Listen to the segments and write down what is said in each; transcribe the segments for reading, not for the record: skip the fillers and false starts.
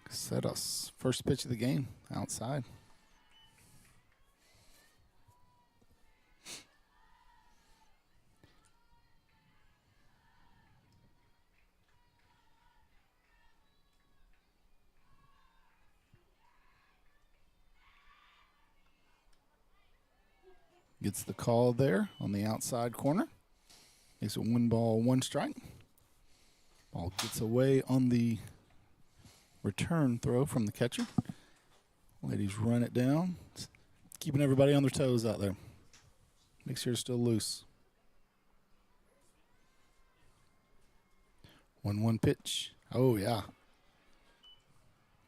Casados, first pitch of the game, outside. Gets the call there on the outside corner. Makes it 1-1 strike. Ball gets away on the return throw from the catcher. Ladies run it down. Keeping everybody on their toes out there. Make sure it's still loose. 1-1 pitch. Oh, yeah.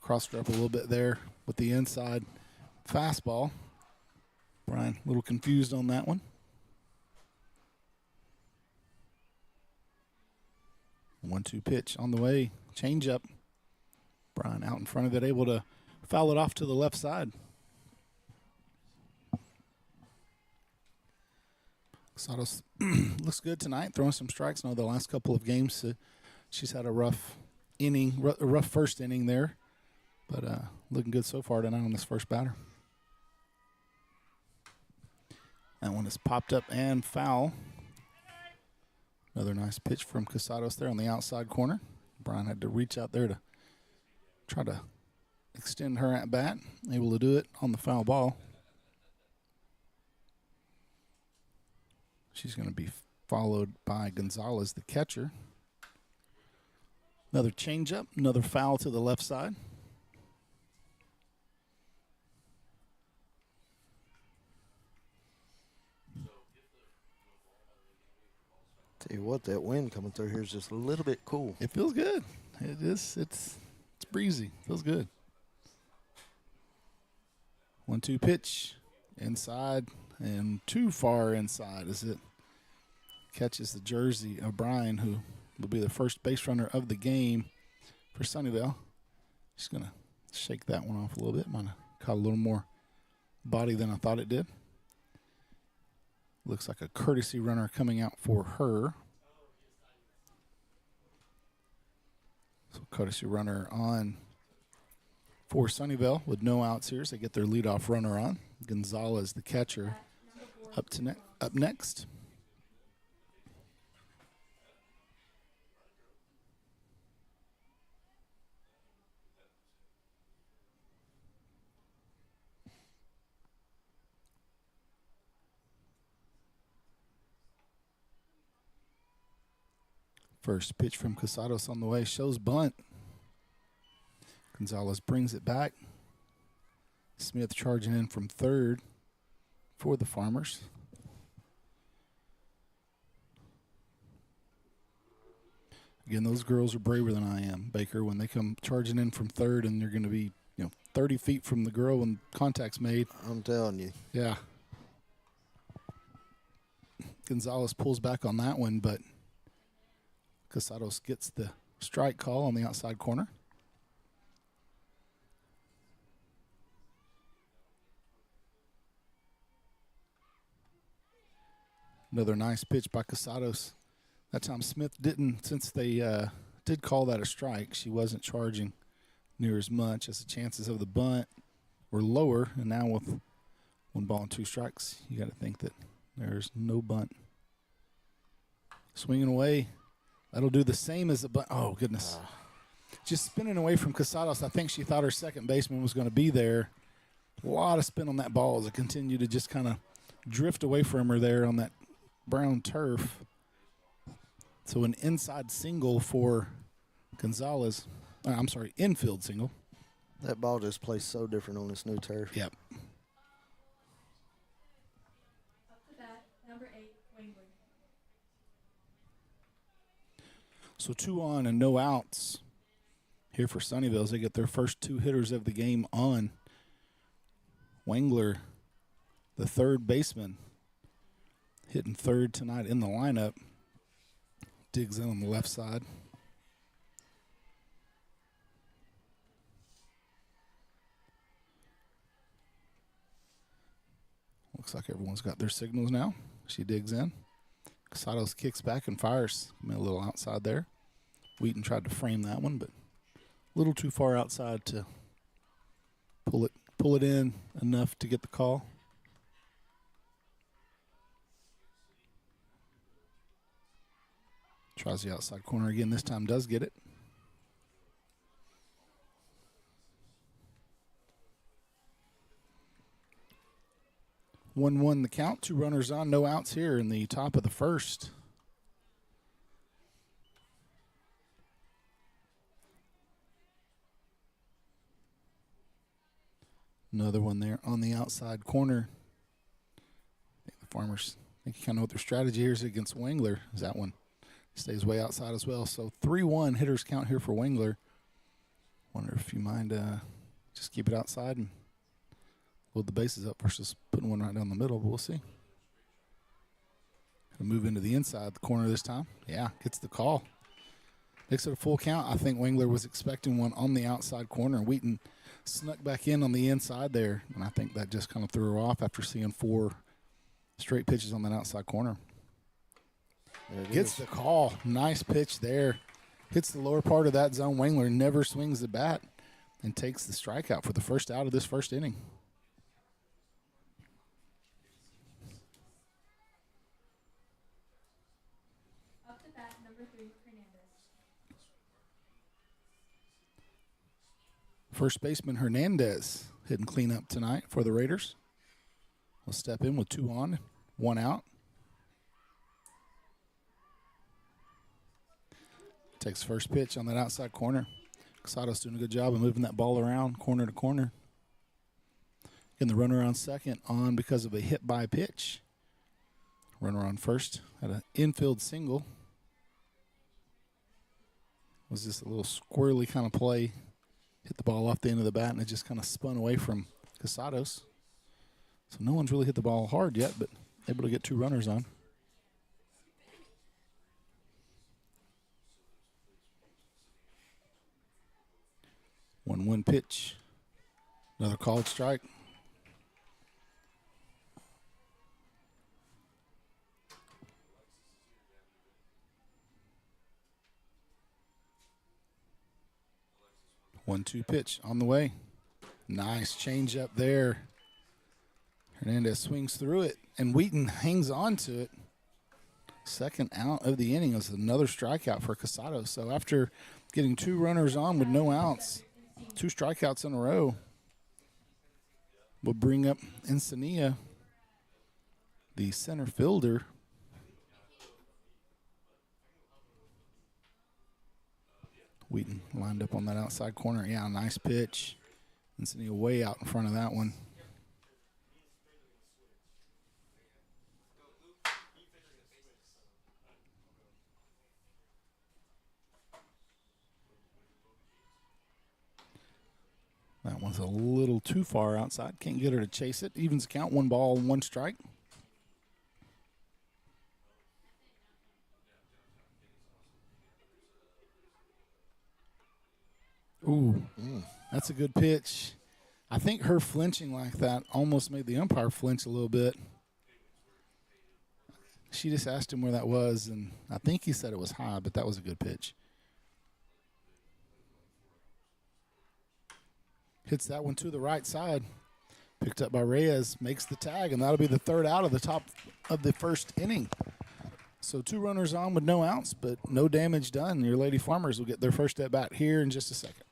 Crossed her up a little bit there with the inside fastball. Brian, a little confused on that one. 1-2 pitch on the way. Change up. Brian out in front of it, able to foul it off to the left side. Casados looks good tonight, throwing some strikes. Now the last couple of games, she's had a rough inning, a rough first inning there, but looking good so far tonight on this first batter. That one is popped up and foul. Another nice pitch from Casados there on the outside corner. Brian had to reach out there to try to extend her at bat. Able to do it on the foul ball. She's going to be followed by Gonzalez, the catcher. Another changeup, another foul to the left side. Tell you what, that wind coming through here is just a little bit cool. It feels good. It is. It's breezy. Feels good. 1-2 pitch inside and too far inside as it catches the jersey of Brian, who will be the first base runner of the game for Sunnyvale. Just going to shake that one off a little bit. Might have caught a little more body than I thought it did. Looks like a courtesy runner coming out for her. So courtesy runner on for Sunnyvale with no outs here. So they get their leadoff runner on. Gonzalez, the catcher, up next. First pitch from Casados on the way. Shows bunt. Gonzalez brings it back. Smith charging in from third for the Farmers. Again, those girls are braver than I am, Baker, when they come charging in from third and they're going to be, 30 feet from the girl when contact's made. I'm telling you. Yeah. Gonzalez pulls back on that one, but Casados gets the strike call on the outside corner. Another nice pitch by Casados. That time Smith didn't, since they did call that a strike, she wasn't charging near as much as the chances of the bunt were lower. And now with 1-2 strikes, you got to think that there's no bunt. Swinging away. That'll do the same as the bunt. Oh, goodness. Just spinning away from Casados. I think she thought her second baseman was going to be there. A lot of spin on that ball as it continued to just kind of drift away from her there on that brown turf. So an inside single for Gonzalez. I'm sorry, infield single. That ball just plays so different on this new turf. Yep. Up to bat, number 8, Wingler. So 2 on and no outs here for Sunnyvale as they get their first 2 hitters of the game on. Wengler, the third baseman, hitting third tonight in the lineup. Digs in on the left side. Looks like everyone's got their signals now. She digs in. Casados kicks back and fires. A little outside there. Wheaton tried to frame that one, but little too far outside to pull it in enough to get the call. Tries the outside corner again. This time does get it. 1-1 the count. 2 runners on, no outs here in the top of the first. Another one there on the outside corner. I think the Farmers think you kind of know what their strategy here is against Wengler. Is that one stays way outside as well. So 3-1 hitters count here for Wengler. Wonder if you mind just keep it outside and load the bases up versus putting one right down the middle, but we'll see. Gonna move into the inside the corner this time. Yeah, gets the call. Makes it a full count. I think Wengler was expecting one on the outside corner. Wheaton snuck back in on the inside there, and I think that just kind of threw her off after seeing 4 straight pitches on that outside corner. Gets the call. Nice pitch there. Hits the lower part of that zone. Wengler never swings the bat and takes the strikeout for the first out of this first inning. Up to bat, number 3, Hernandez. First baseman Hernandez hitting cleanup tonight for the Raiders. Will step in with 2 on, 1 out. Takes first pitch on that outside corner. Casado's doing a good job of moving that ball around corner to corner. Getting the runner on second on because of a hit by pitch. Runner on first had an infield single. Was just a little squirrely kind of play. Hit the ball off the end of the bat, and it just kind of spun away from Casados. So no one's really hit the ball hard yet, but able to get 2 runners on. One pitch. Another called strike. One-two pitch on the way. Nice change up there. Hernandez swings through it, and Wheaton hangs on to it. Second out of the inning is another strikeout for Casado. So after getting 2 runners on with no outs, 2 strikeouts in a row, will bring up Encenia, the center fielder. Wheaton lined up on that outside corner. Yeah, nice pitch. Encenia way out in front of that one. That one's a little too far outside. Can't get her to chase it. Evens the count, 1 ball, 1 strike. Ooh, that's a good pitch. I think her flinching like that almost made the umpire flinch a little bit. She just asked him where that was, and I think he said it was high, but that was a good pitch. Hits that one to the right side. Picked up by Reyes, makes the tag, and that'll be the 3rd out of the top of the first inning. So 2 runners on with no outs, but no damage done. Your Lady Farmers will get their first at bat here in just a second.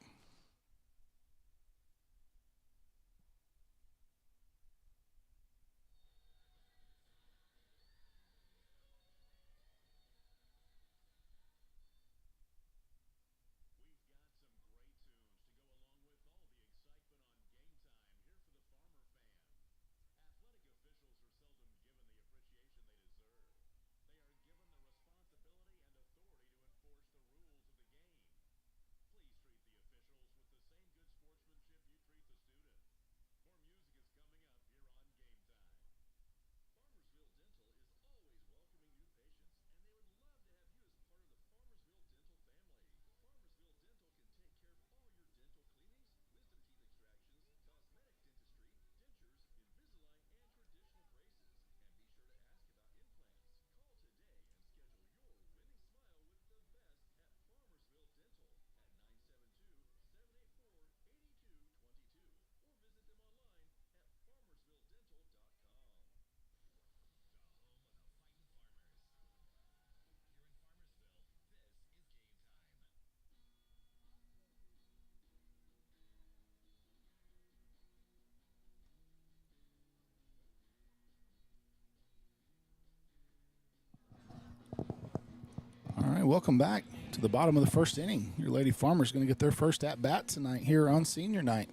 welcome back to the bottom of the first inning. Your Lady Farmers going to get their first at-bat tonight here on senior night.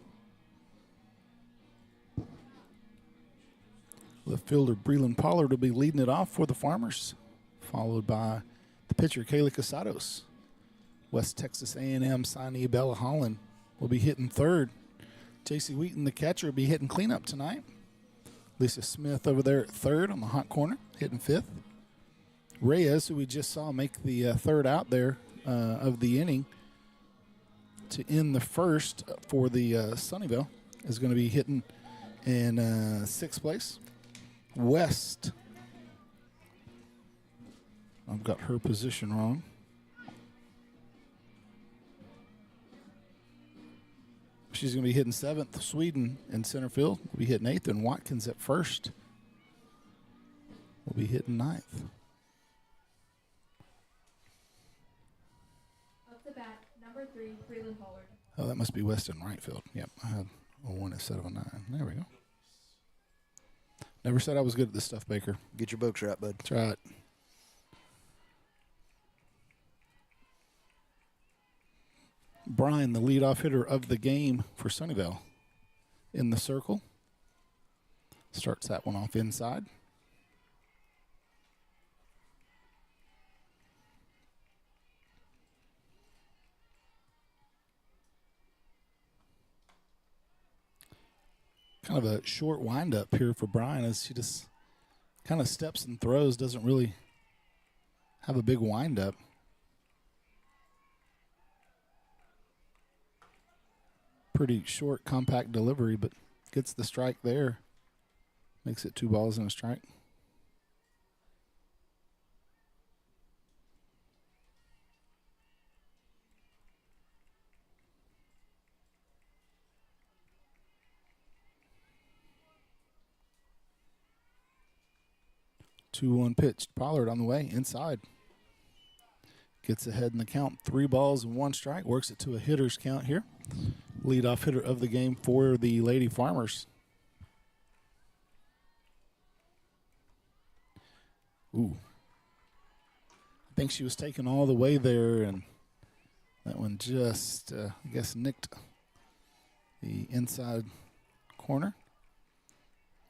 Left fielder Breland Pollard will be leading it off for the Farmers, followed by the pitcher Kaylee Casados. West Texas A&M signee Bella Holland will be hitting third. J.C. Wheaton, the catcher, will be hitting cleanup tonight. Lisa Smith over there at third on the hot corner, hitting fifth. Reyes, who we just saw make the third out there of the inning to end the first for the Sunnyvale, is going to be hitting in sixth place. West, I've got her position wrong. She's going to be hitting seventh. Sweden in center field will be hitting eighth, and Watkins at first will be hitting ninth. Up the bat, number 3, Breland Pollard. Oh, that must be West in right field. Yep, I had a 1 instead of a 9. There we go. Never said I was good at this stuff, Baker. Get your books right, bud. That's right. Brian, the leadoff hitter of the game for Sunnyvale, in the circle. Starts that one off inside. Kind of a short windup here for Brian as she just kind of steps and throws, doesn't really have a big windup. Pretty short, compact delivery, but gets the strike there. Makes it 2 balls and a strike. Two one pitch. Pollard on the way, inside. Gets ahead in the count. 3 balls and 1 strike. Works it to a hitter's count here. Leadoff hitter of the game for the Lady Farmers. Ooh. I think she was taken all the way there, and that one just, I guess, nicked the inside corner.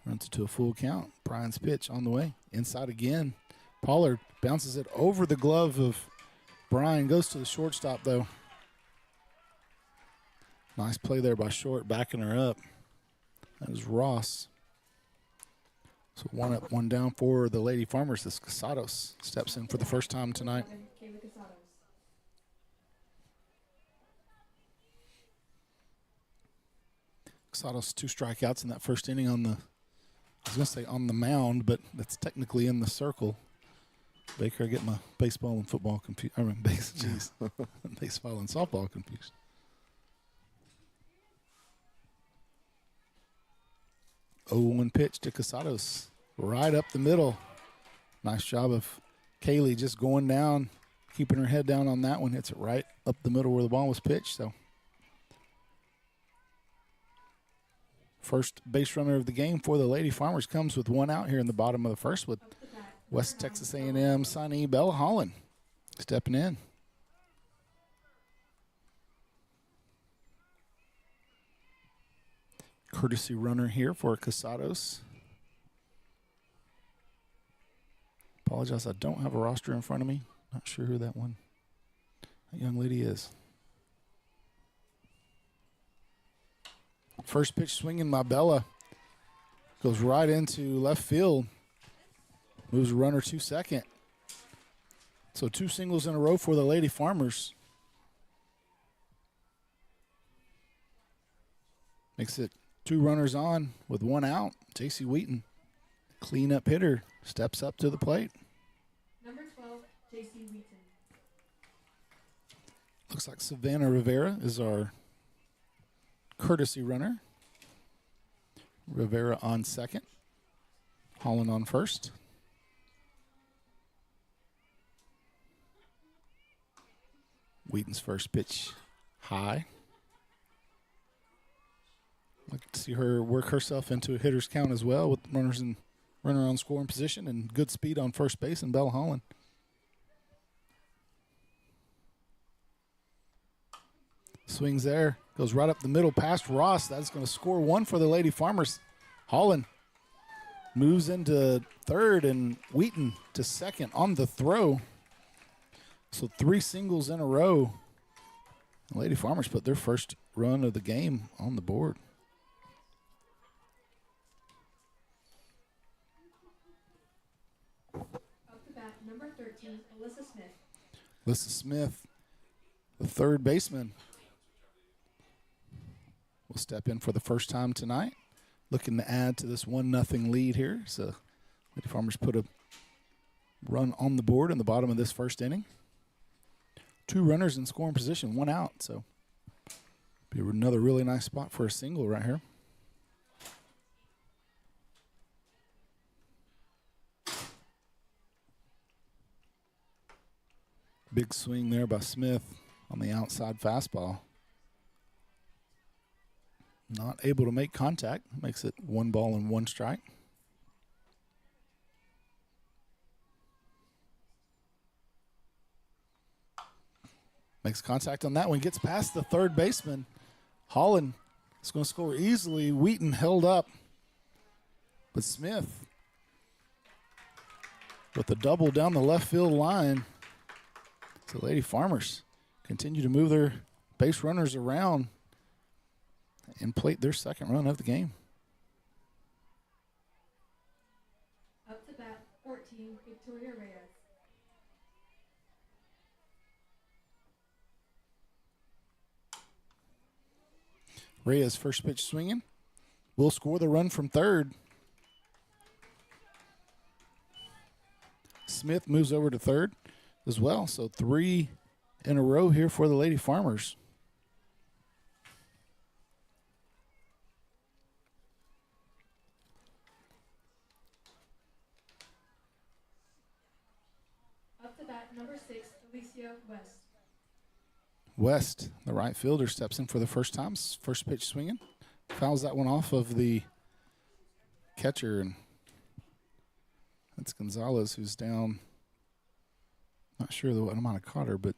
Runs it to a full count. Brian's pitch on the way. Inside again. Pollard bounces it over the glove of Brian. Goes to the shortstop, though. Nice play there by Short, backing her up. That is Ross. So 1 up, 1 down for the Lady Farmers as Casados steps in for the first time tonight. Casados 2 strikeouts in that first inning on the, I was going to say on the mound, but that's technically in the circle. Baker, I get my baseball and football confused. I mean, baseball and softball confused. 0-1 pitch to Casados, right up the middle. Nice job of Kaylee just going down, keeping her head down on that one. Hits it right up the middle where the ball was pitched. So, first base runner of the game for the Lady Farmers comes with 1 out here in the bottom of the first with West Texas A&M signee Bella Holland stepping in. Courtesy runner here for Casados. Apologize, I don't have a roster in front of me. Not sure who that young lady is. First pitch swinging by Bella. Goes right into left field. Moves a runner to second. So 2 singles in a row for the Lady Farmers. Makes it 2 runners on with 1 out. J.C. Wheaton, cleanup hitter, steps up to the plate. Number 12, J.C. Wheaton. Looks like Savannah Rivera is our courtesy runner. Rivera on second. Holland on first. Wheaton's first pitch high. I'd like to see her work herself into a hitter's count as well with runner on scoring position and good speed on first base and Bella Holland. Swings there. Goes right up the middle past Ross. That's going to score one for the Lady Farmers. Holland moves into third and Wheaton to second on the throw. So 3 singles in a row. The Lady Farmers put their first run of the game on the board. Up to bat, number 13, Alyssa Smith. Alyssa Smith, the third baseman, will step in for the first time tonight. Looking to add to this 1-0 lead here. So Lady Farmers put a run on the board in the bottom of this first inning. 2 runners in scoring position, 1 out. So be another really nice spot for a single right here. Big swing there by Smith on the outside fastball. Not able to make contact. Makes it 1 ball and 1 strike. Makes contact on that one. Gets past the third baseman. Holland is going to score easily. Wheaton held up. But Smith with the double down the left field line. So Lady Farmers continue to move their base runners around and plate their second run of the game. Up to bat, 14, Victoria Reyes. Reyes first pitch swinging. Will score the run from third. Smith moves over to third as well. So 3 in a row here for the Lady Farmers. Up to bat, number 6, Alicia West. West, the right fielder, steps in for the first time. First pitch swinging. Fouls that one off of the catcher, and that's Gonzalez, who's down. Not sure what amount of caught her, but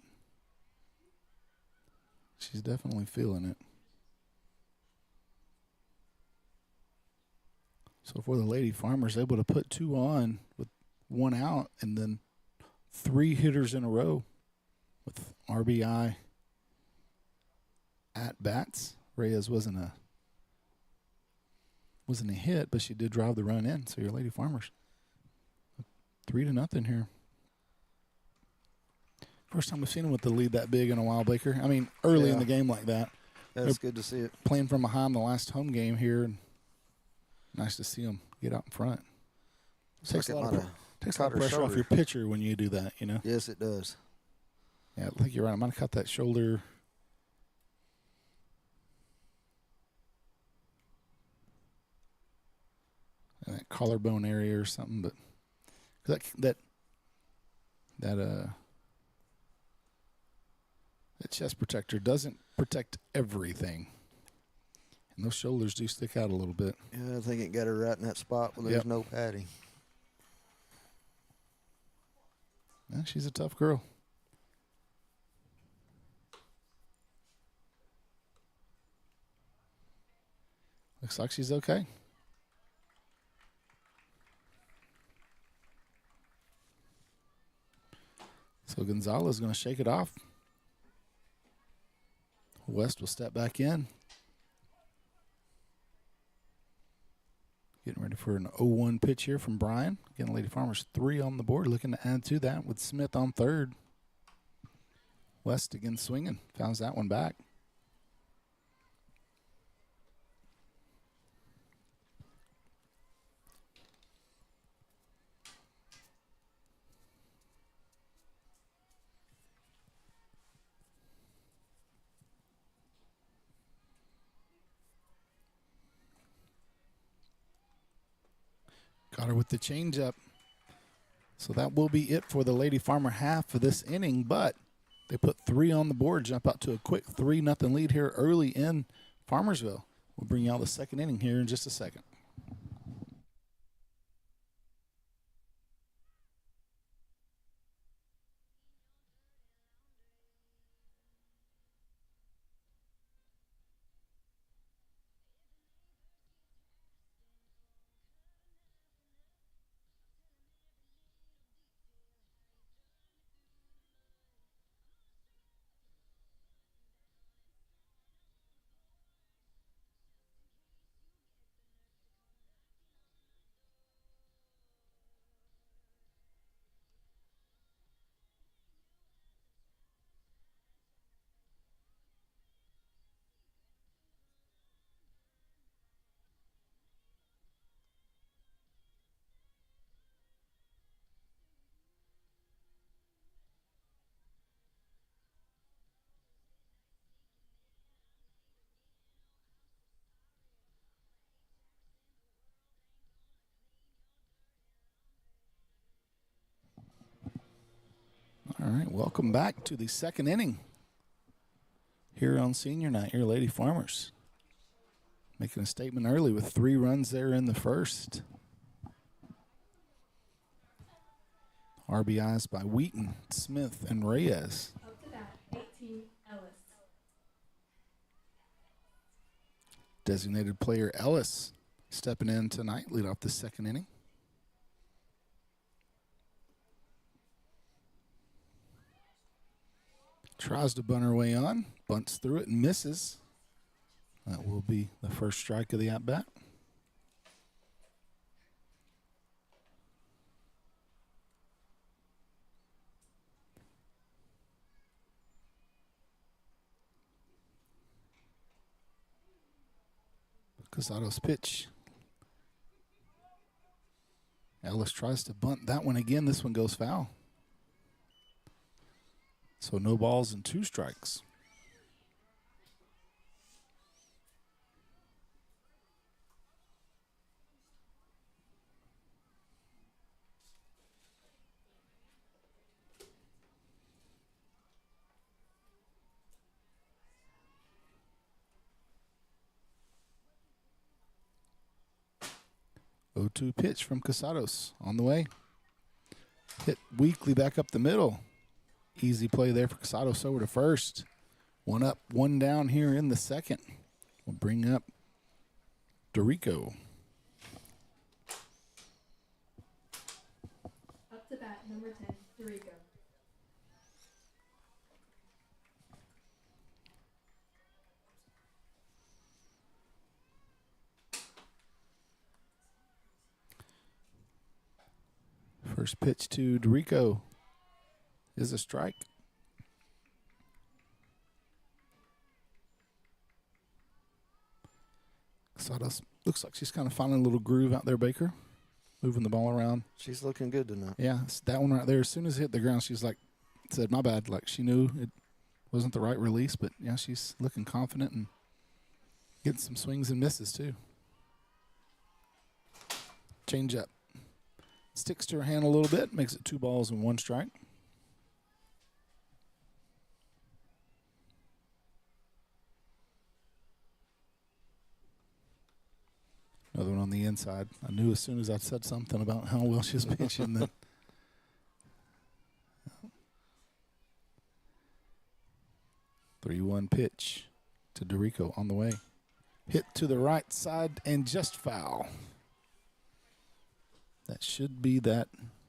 she's definitely feeling it. So for the Lady Farmers, able to put 2 on with 1 out, and then 3 hitters in a row with RBI at bats. Reyes wasn't a hit, but she did drive the run in. So your Lady Farmers 3-0 here. First time we've seen them with the lead that big in a while, Baker. I mean, early in the game like that. That's good to see it. Playing from behind the last home game here, and nice to see them get out in front. Takes a lot of pressure off your pitcher when you do that, you know? Yes, it does. Yeah, I think you're right. I might have cut that shoulder. And that collarbone area or something, but that chest protector doesn't protect everything. And those shoulders do stick out a little bit. Yeah, I think it got her right in that spot where there's no padding. Yeah, she's a tough girl. Looks like she's okay. So Gonzalez is going to shake it off. West will step back in. Getting ready for an 0-1 pitch here from Brian. Again, Lady Farmers 3 on the board, looking to add to that with Smith on third. West again swinging. Fouls that one back. Got her with the changeup. So that will be it for the Lady Farmer half of this inning, but they put 3 on the board, jump out to a quick 3-0 lead here early in Farmersville. We'll bring you all the second inning here in just a second. All right, welcome back to the second inning here on senior night. Your Lady Farmers making a statement early with 3 runs there in the first. RBIs by Wheaton, Smith, and Reyes. Up to bat, 18, Ellis. Designated player Ellis stepping in tonight, lead off the second inning. Tries to bunt her way on, bunts through it and misses. That will be the first strike of the at-bat. Casado's pitch. Ellis tries to bunt that one again. This one goes foul. So no balls and 2 strikes. O2 pitch from Casados on the way. Hit weakly back up the middle. Easy play there for Casados over to first. 1 up, 1 down here in the second. We'll bring up Dorico. Up to bat, number 10, Dorico. First pitch to Dorico is a strike. Casados looks like she's kind of finding a little groove out there, Baker. Moving the ball around. She's looking good tonight. Yeah, it's that one right there. As soon as it hit the ground, she's like, said, my bad. Like she knew it wasn't the right release, but yeah, she's looking confident and getting some swings and misses too. Change up. Sticks to her hand a little bit, makes it 2 balls and 1 strike. Another one on the inside. I knew as soon as I said something about how well she was pitching that. 3-1 pitch to Dorico on the way. Hit to the right side and just foul. That should be that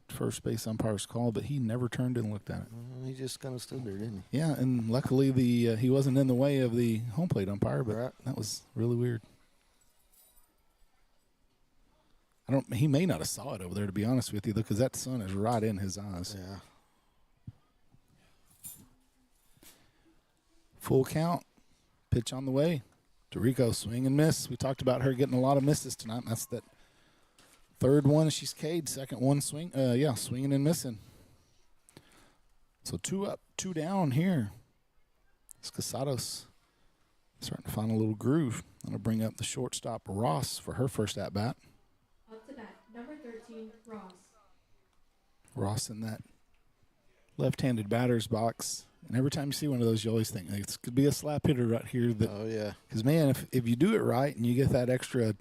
first base umpire's call, but he never turned and looked at it. He just kind of stood there, didn't he? Yeah, and luckily he wasn't in the way of the home plate umpire, but Right. that was really weird. He may not have saw it over there, to be honest with you, though, because that sun is right in his eyes. Yeah. Full count. Pitch on the way. Dorico swing and miss. We talked about her getting a lot of misses tonight. That's that third one she's K'd. Second one swinging and missing. So 2 up, 2 down here. It's Casados starting to find a little groove. I'm going to bring up the shortstop Ross for her first at-bat. Up to bat, number 13, Ross. Ross in that left-handed batter's box. And every time you see one of those, you always think, this could be a slap hitter right here. Oh, yeah. Because, man, if you do it right and you get that extra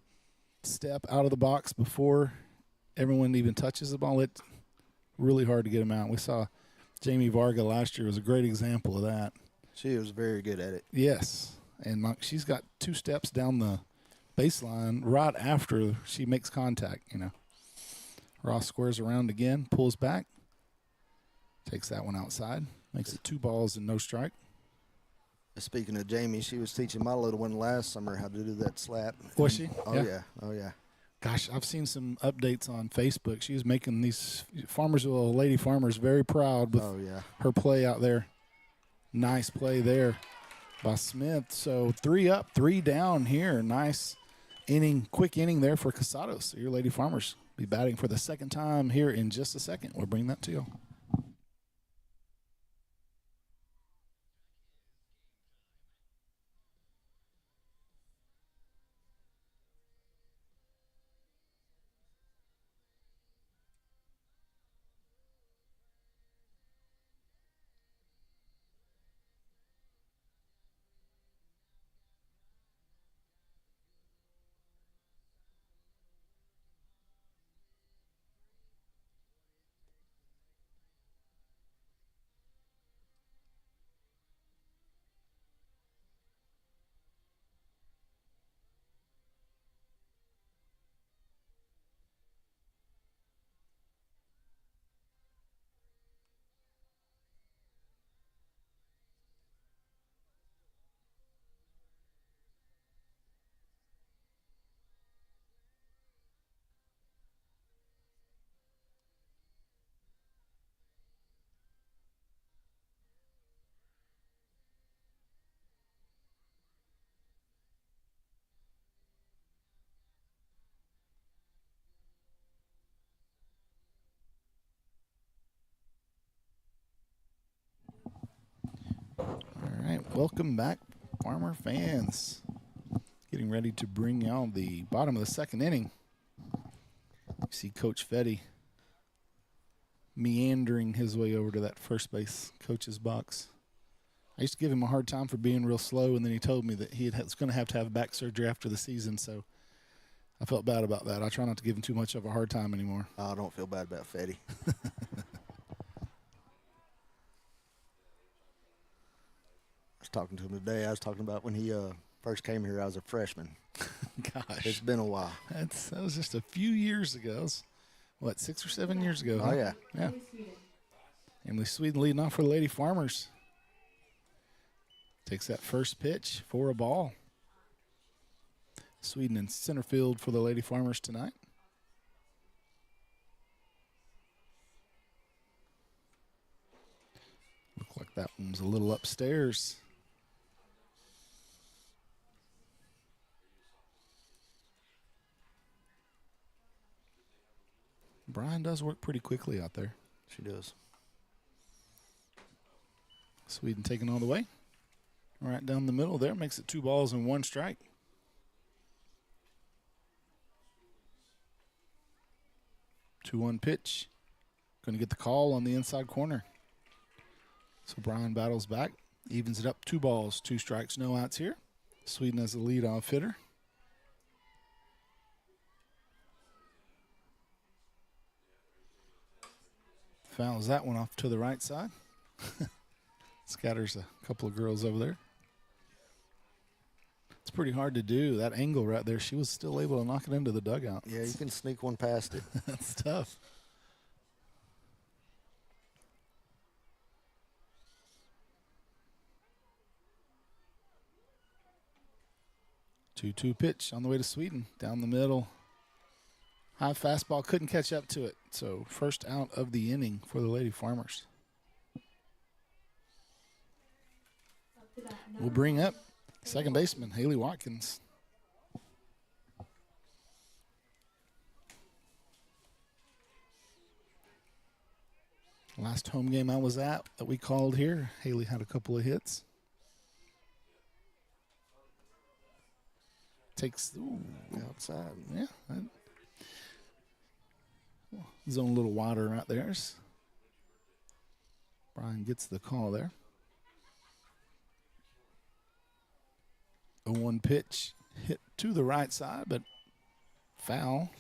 step out of the box before everyone even touches the ball, it's really hard to get them out. We saw Jamie Varga last year was a great example of that. She was very good at it. Yes. And she's got 2 steps down the baseline right after she makes contact, Ross squares around again, pulls back, takes that one outside, makes it 2 balls and no strike. Speaking of Jamie, she was teaching my little one last summer how to do that slap. Was she? Oh, yeah. Oh, yeah. Gosh, I've seen some updates on Facebook. She was making these Farmersville Lady Farmers very proud with her play out there. Nice play there by Smith. So 3 up, 3 down here. Nice inning, quick inning there for Casados. So your Lady Farmers be batting for the second time here in just a second. We'll bring that to you. Welcome back, Farmer fans. Getting ready to bring out the bottom of the second inning. You see Coach Fetty meandering his way over to that first base coach's box. I used to give him a hard time for being real slow, and then he told me that he was going to have back surgery after the season, so I felt bad about that. I try not to give him too much of a hard time anymore. I don't feel bad about Fetty. I was talking to him today. I was talking about when he first came here, I was a freshman. Gosh. It's been a while. That was just a few years ago. It was, what, 6 or 7 years ago? Oh, yeah. Yeah. Emily Sweden leading off for the Lady Farmers. Takes that first pitch for a ball. Sweden in center field for the Lady Farmers tonight. Looked like that one was a little upstairs. Brian does work pretty quickly out there. She does. Sweden taking all the way. Right down the middle there. Makes it 2 balls and 1 strike. Two-one pitch. Going to get the call on the inside corner. So Brian battles back. Evens it up. 2 balls, 2 strikes, no outs here. Sweden as the lead-off hitter. Fouls that one off to the right side. Scatters a couple of girls over there. It's pretty hard to do. That angle right there, she was still able to knock it into the dugout. Yeah, you can sneak one past it. That's tough. Two-two pitch on the way to Sweden. Down the middle. High fastball, couldn't catch up to it. So first out of the inning for the Lady Farmers. We'll bring up second baseman Haley Watkins. Last home game I was at that we called here, Haley had a couple of hits. Takes Outside. yeah. Zone a little wider right there. Brian gets the call there. 0-1 pitch hit to the right side, but foul.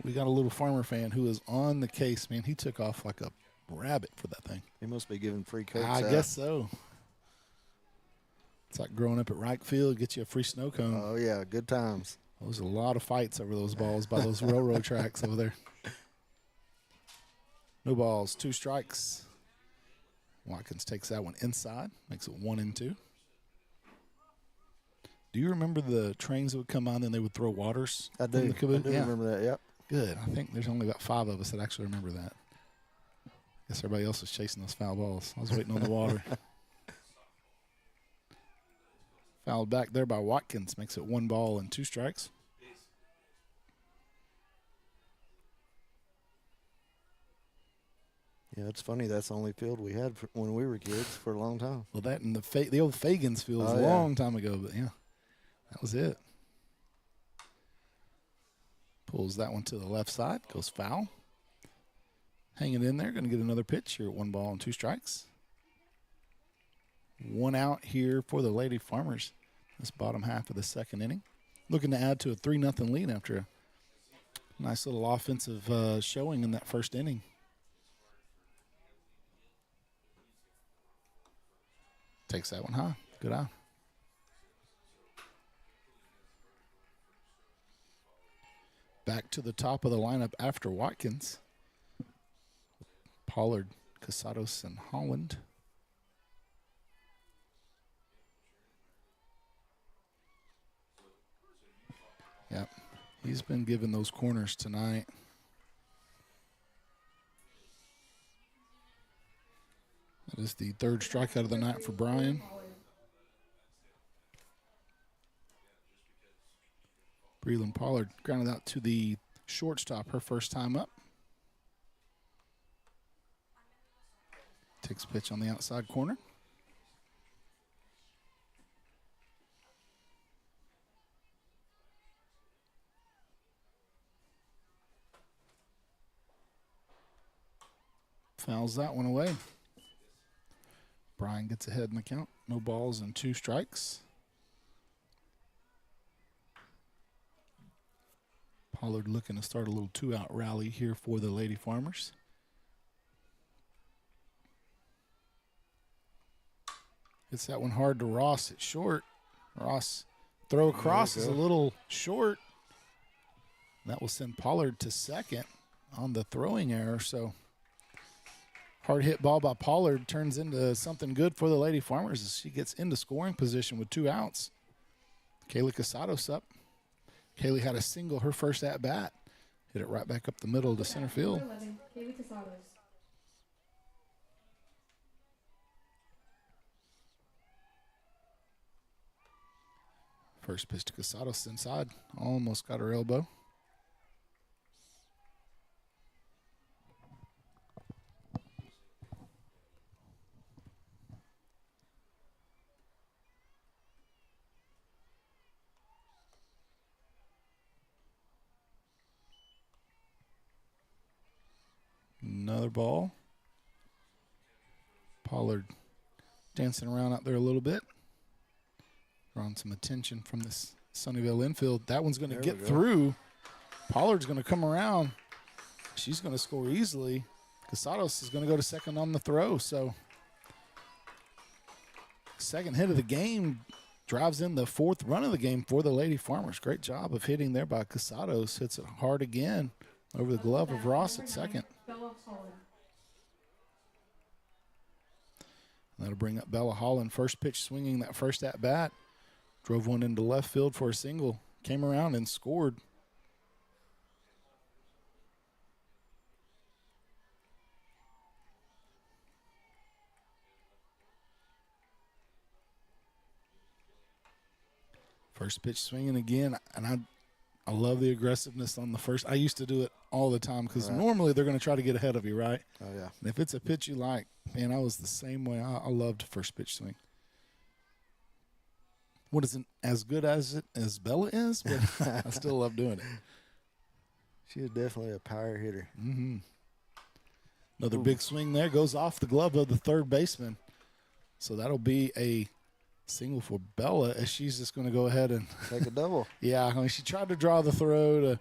We got a little Farmer fan who is on the case, man. He took off like a rabbit for that thing. He must be giving free coats I out. guess so. It's like growing up at Reich Field, get you a free snow cone. Oh, yeah, good times. There was a lot of fights over those balls by those railroad tracks over there. No balls, 2 strikes. Watkins takes that one inside, makes it 1-2. Do you remember the trains that would come on and they would throw waters? I do. From the caboose? I do remember that, yep. Good. I think there's only about 5 of us that actually remember that. Guess everybody else was chasing those foul balls. I was waiting on the water. Fouled back there by Watkins, makes it 1 ball and 2 strikes. Yeah, it's funny. That's the only field we had when we were kids for a long time. Well, that and the old Fagans field was a long time ago, but yeah, that was it. Pulls that one to the left side, goes foul. Hanging in there, going to get another pitch here at 1 ball and 2 strikes. 1 out here for the Lady Farmers this bottom half of the second inning. Looking to add to a 3-0 lead after a nice little offensive showing in that first inning. Takes that one high. Good eye. Back to the top of the lineup after Watkins. Pollard, Casados, and Holland. Yep, he's been given those corners tonight. That is the 3rd strikeout of the night for Brian. Breland Pollard grounded out to the shortstop her first time up. Takes a pitch on the outside corner. Fouls that one away. Brian gets ahead in the count. No balls and 2 strikes. Pollard looking to start a little 2-out rally here for the Lady Farmers. Hits that one hard to Ross at short. Ross throw across is a little short. That will send Pollard to second on the throwing error. So hard hit ball by Pollard turns into something good for the Lady Farmers as she gets into scoring position with 2 outs. Kaylee Casados up. Kaylee had a single her first at bat. Hit it right back up the middle to center field. 11, Kaylee Casados. First pitch to Casados inside. Almost got her elbow. Another ball. Pollard dancing around out there a little bit. Drawing some attention from this Sunnyvale infield. That one's going to get through. Pollard's going to come around. She's going to score easily. Casados is going to go to second on the throw. So second hit of the game drives in the 4th run of the game for the Lady Farmers. Great job of hitting there by Casados. Hits it hard again over the glove of Ross at second. Bella Holland. That'll bring up Bella Holland. First pitch swinging that first at bat. Drove one into left field for a single. Came around and scored. First pitch swinging again. And I love the aggressiveness on the first. I used to do it all the time because normally they're going to try to get ahead of you, right? Oh, yeah. And if it's a pitch you like, man, I was the same way. I loved first pitch swing. What isn't as good as Bella is, but I still love doing it. She is definitely a power hitter. Mm-hmm. Another big swing there goes off the glove of the third baseman. So that'll be a single for Bella as she's just going to go ahead and take a double. Yeah, I mean, she tried to draw the throw to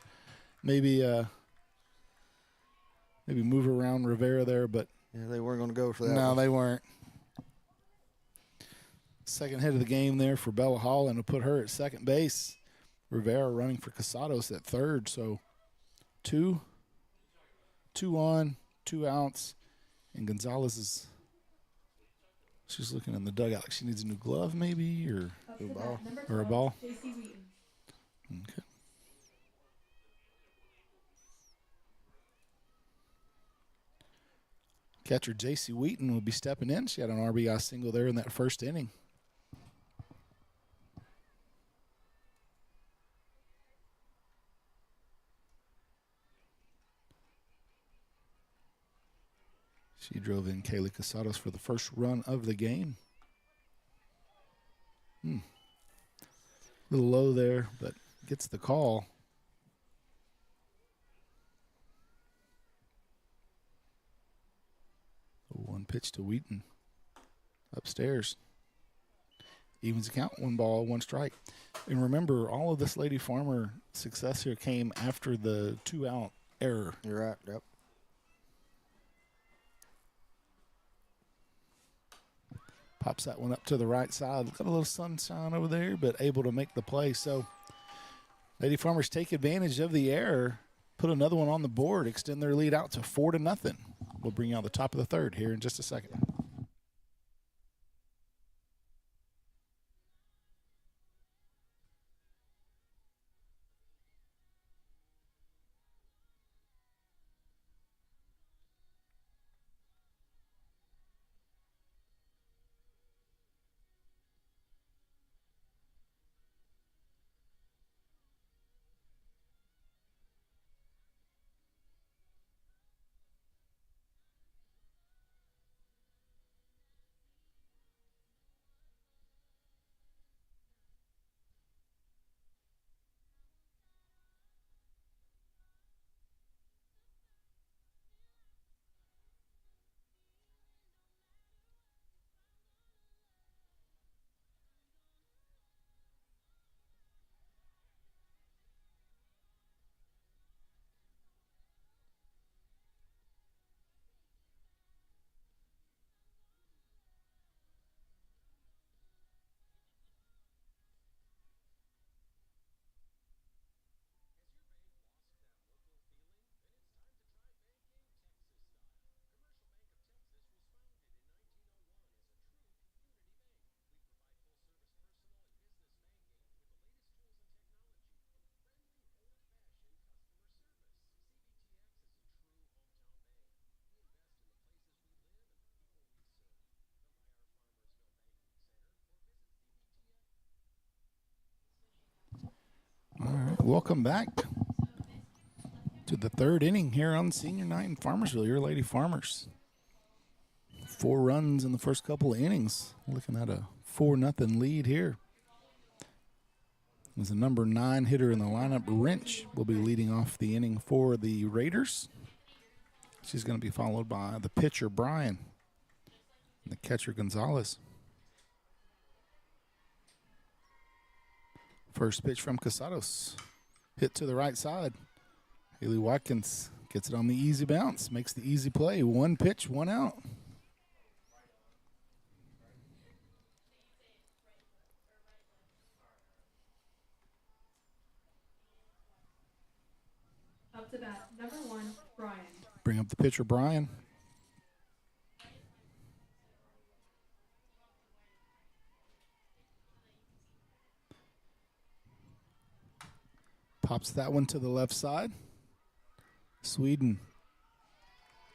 maybe move around Rivera there, but yeah, they weren't going to go for that. No, one. They weren't. Second hit of the game there for Bella Holland to put her at second base. Rivera running for Casados at third. So 2 on, 2 outs, and Gonzalez is she's looking in the dugout like she needs a new glove maybe or a ball. Or a ball. JC Wheaton. Okay. Catcher J.C. Wheaton will be stepping in. She had an RBI single there in that first inning. She drove in Kaylee Casados for the first run of the game. A little low there, but gets the call. One pitch to Wheaton. Upstairs. Evens the count, 1 ball, 1 strike. And remember, all of this Lady Farmer success here came after the 2-out error. You're right, yep. Pops that one up to the right side. Got a little sunshine over there, but able to make the play. So Lady Farmers take advantage of the error, put another one on the board, extend their lead out to 4-0. We'll bring you on the top of the third here in just a second. Welcome back to the third inning here on senior night in Farmersville, your Lady Farmers. 4 runs in the first couple of innings. Looking at a 4-0 lead here. As the number 9 hitter in the lineup, Wrench, will be leading off the inning for the Raiders. She's going to be followed by the pitcher, Brian, and the catcher, Gonzalez. First pitch from Casados. Hit to the right side. Haley Watkins gets it on the easy bounce, makes the easy play. 1 pitch, 1 out. Up to bat, number 1, Brian. Bring up the pitcher, Brian. Pops that one to the left side. Sweden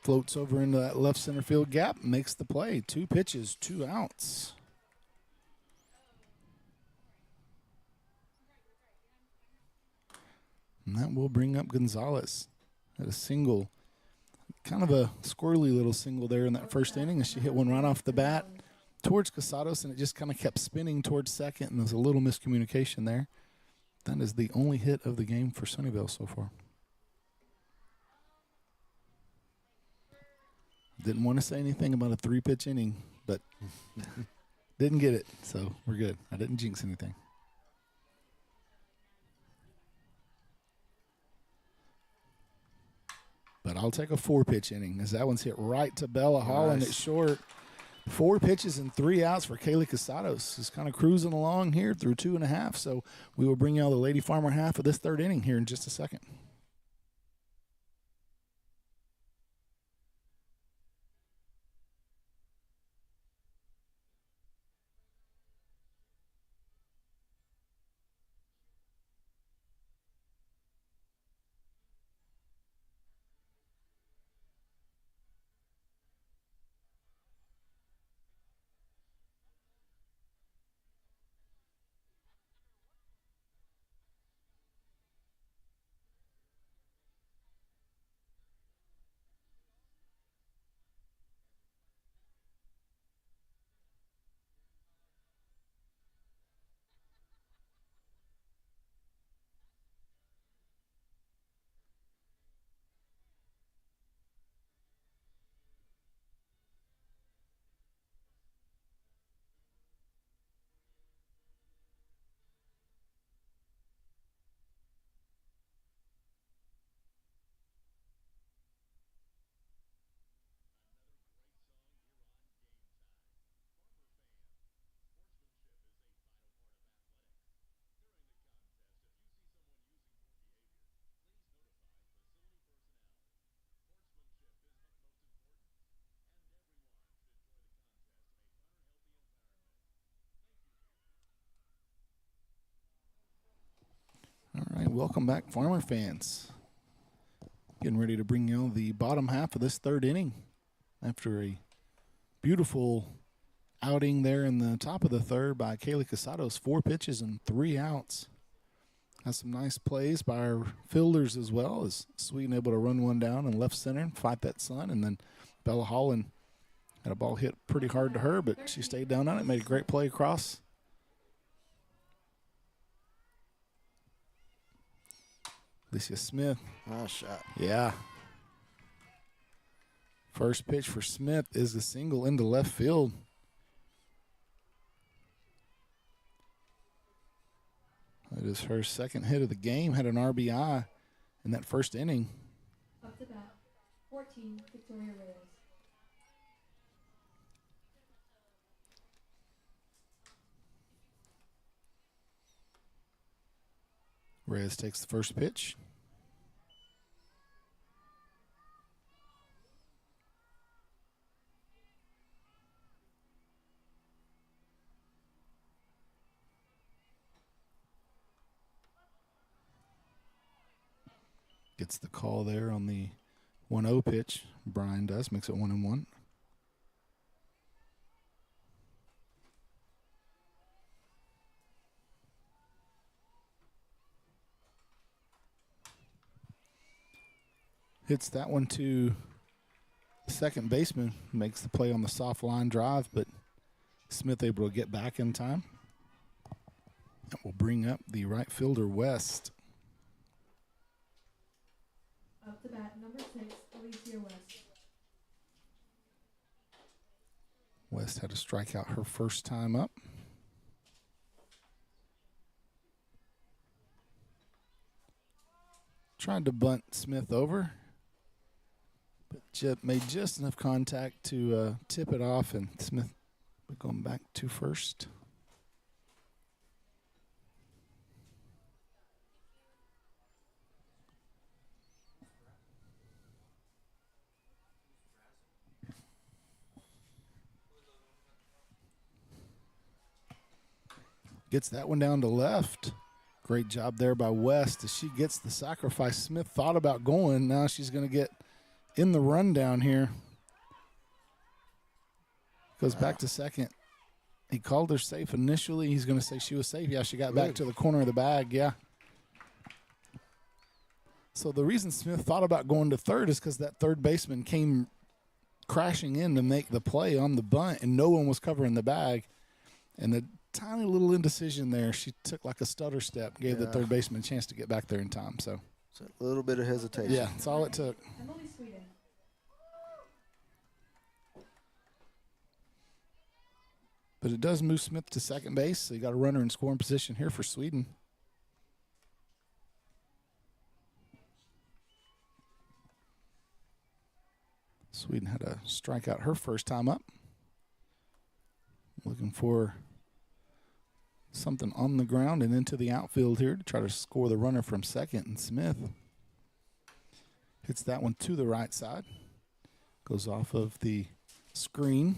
floats over into that left center field gap, makes the play. 2 pitches, 2 outs. And that will bring up Gonzalez at a single. Kind of a squirrely little single there in that first inning as she hit one right off the bat towards Casados, and it just kind of kept spinning towards second, and there's a little miscommunication there. That is the only hit of the game for Sunnyvale so far. Didn't want to say anything about a 3-pitch inning, but didn't get it, so we're good. I didn't jinx anything. But I'll take a 4-pitch inning as that one's hit right to Bella Holland at short. 4 pitches and 3 outs for Kaylee Casados. Is kind of cruising along here through 2.5. So we will bring y'all the Lady Farmer half of this third inning here in just a second. All right, welcome back, Farmer fans. Getting ready to bring you the bottom half of this third inning after a beautiful outing there in the top of the third by Kaylee Casados. 4 pitches and 3 outs. Has some nice plays by our fielders as well, as Sweden able to run one down in left center and fight that sun. And then Bella Holland had a ball hit pretty hard to her, but she stayed down on it, made a great play across. Alicia Smith. Nice shot. Yeah. First pitch for Smith is a single into left field. That is her second hit of the game. Had an RBI in that first inning. Up to bat, 14, Victoria Reyes. Reyes takes the first pitch. Gets the call there on the 1-0 pitch. Brian does, makes it 1-1. Hits that one to the second baseman. Makes the play on the soft line drive, but Smith able to get back in time. That will bring up the right fielder, West. Up to bat, number 6, Alicia West. West had a strikeout her first time up. Tried to bunt Smith over, but made just enough contact to tip it off, and Smith going back to first. Gets that one down to left. Great job there by West as she gets the sacrifice. Smith thought about going. Now she's going to get in the rundown here. Goes back to second. He called her safe initially. He's going to say she was safe. Yeah, she got back to the corner of the bag. Yeah. So the reason Smith thought about going to third is because that third baseman came crashing in to make the play on the bunt, and no one was covering the bag. And the tiny little indecision there, she took like a stutter step, gave the third baseman a chance to get back there in time. So it's a little bit of hesitation. Yeah, that's all it took. Emily Sweden. But it does move Smith to second base, so you got a runner in scoring position here for Sweden. Sweden had a strikeout her first time up. Looking for something on the ground and into the outfield here to try to score the runner from second. And Smith hits that one to the right side. Goes off of the screen.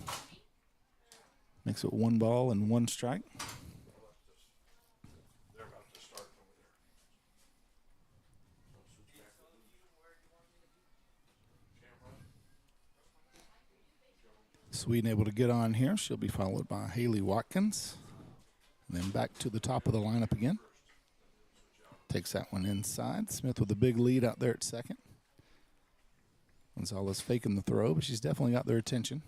Makes it 1 ball and 1 strike. Sweden able to get on here. She'll be followed by Haley Watkins. And then back to the top of the lineup again. Takes that one inside. Smith with a big lead out there at second. Gonzalez faking the throw, but she's definitely got their attention.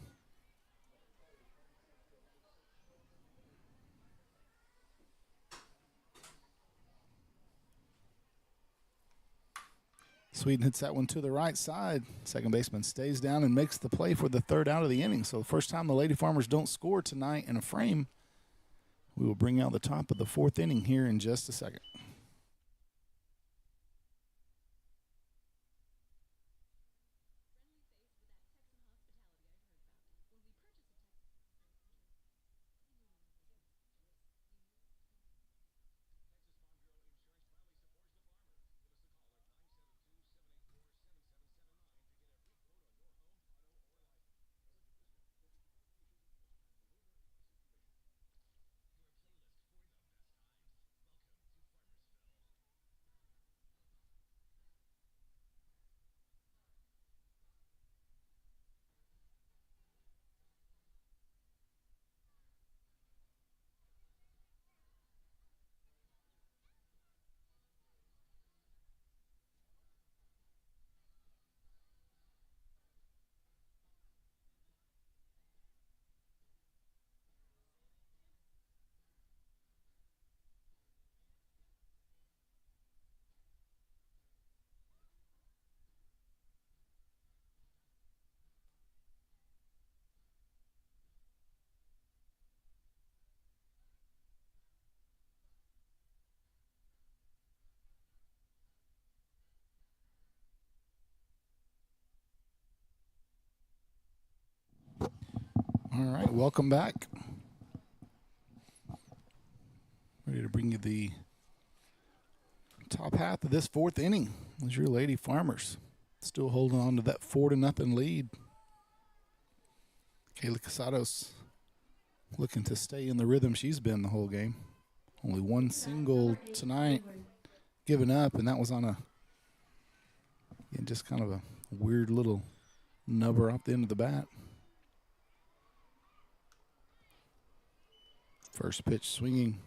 Sweden hits that one to the right side. Second baseman stays down and makes the play for the third out of the inning. So the first time the Lady Farmers don't score tonight in a frame. We will bring out the top of the 4th inning here in just a second. All right, welcome back. Ready to bring you the top half of this 4th inning. As your Lady Farmers still holding on to that 4-0 lead. Kayla Casados looking to stay in the rhythm she's been the whole game. Only 1 single tonight given up, and that was on just kind of a weird little nubber off the end of the bat. First pitch swinging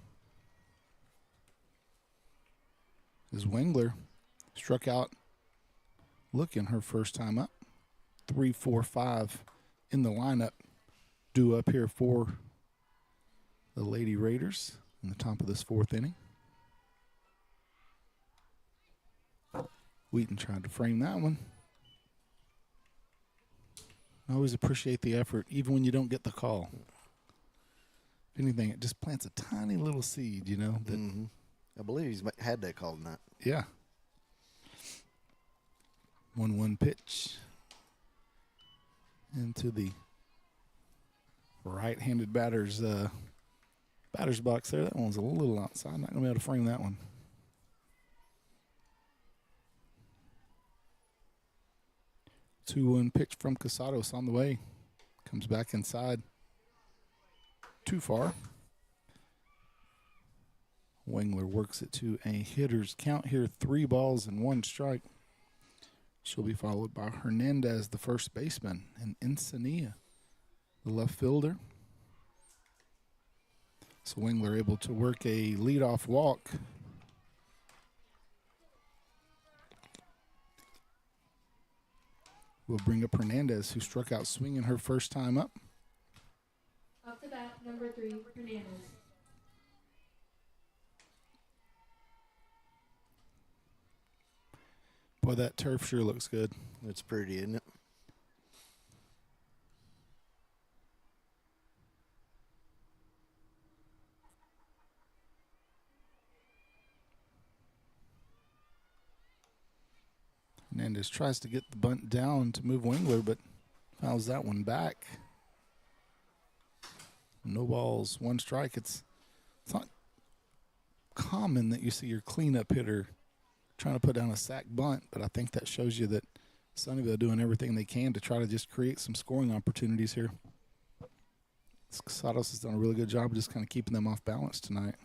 is Wengler. Struck out looking her first time up. 3, 4, 5 in the lineup due up here for the Lady Raiders in the top of this 4th inning. Wheaton tried to frame that one. I always appreciate the effort, even when you don't get the call. If anything, it just plants a tiny little seed, you know. That, I believe he's had that call tonight. yeah. 1-1 pitch into the right-handed batter's box there. That one's a little outside. Not going to be able to frame that one. Two-one pitch from Casados on the way. Comes back inside. Too far. Wengler works it to a hitter's count here. 3 balls and 1 strike. She'll be followed by Hernandez, the first baseman, and Encenia, the left fielder. So Wengler able to work a leadoff walk. We'll bring up Hernandez, who struck out swinging her first time up. Up to bat, number 3, Hernandez. Boy, that turf sure looks good. It's pretty, isn't it? Hernandez tries to get the bunt down to move Wengler, but fouls that one back. No balls, 1 strike. It's not common that you see your cleanup hitter trying to put down a sack bunt, but I think that shows you that Sunnyvale doing everything they can to try to just create some scoring opportunities here. Casados has done a really good job of just kind of keeping them off balance tonight.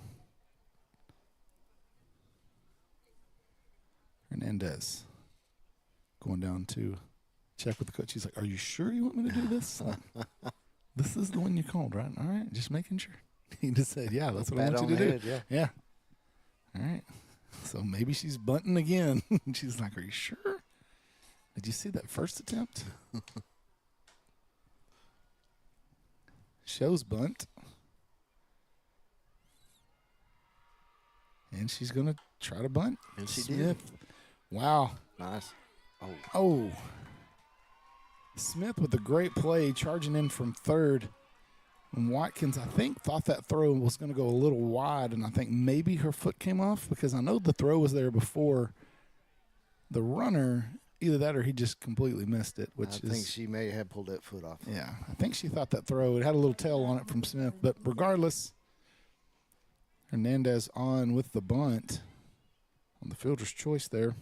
Hernandez going down to check with the coach. He's like, "Are you sure you want me to do this? This is the one you called, right? All right, just making sure." He just said, "Yeah, that's what I want you to do." Yeah. All right. So maybe she's bunting again. She's like, "Are you sure? Did you see that first attempt?" Shows bunt. And she's going to try to bunt. And she Smith. did. Wow. Nice. Oh. Smith with a great play, charging in from third. And Watkins, I think, thought that throw was going to go a little wide, and I think maybe her foot came off because I know the throw was there before the runner. Either that or he just completely missed it, I think she may have pulled that foot off. Yeah, I think she thought that throw, it had a little tail on it from Smith. But regardless, Hernandez on with the bunt on the fielder's choice there.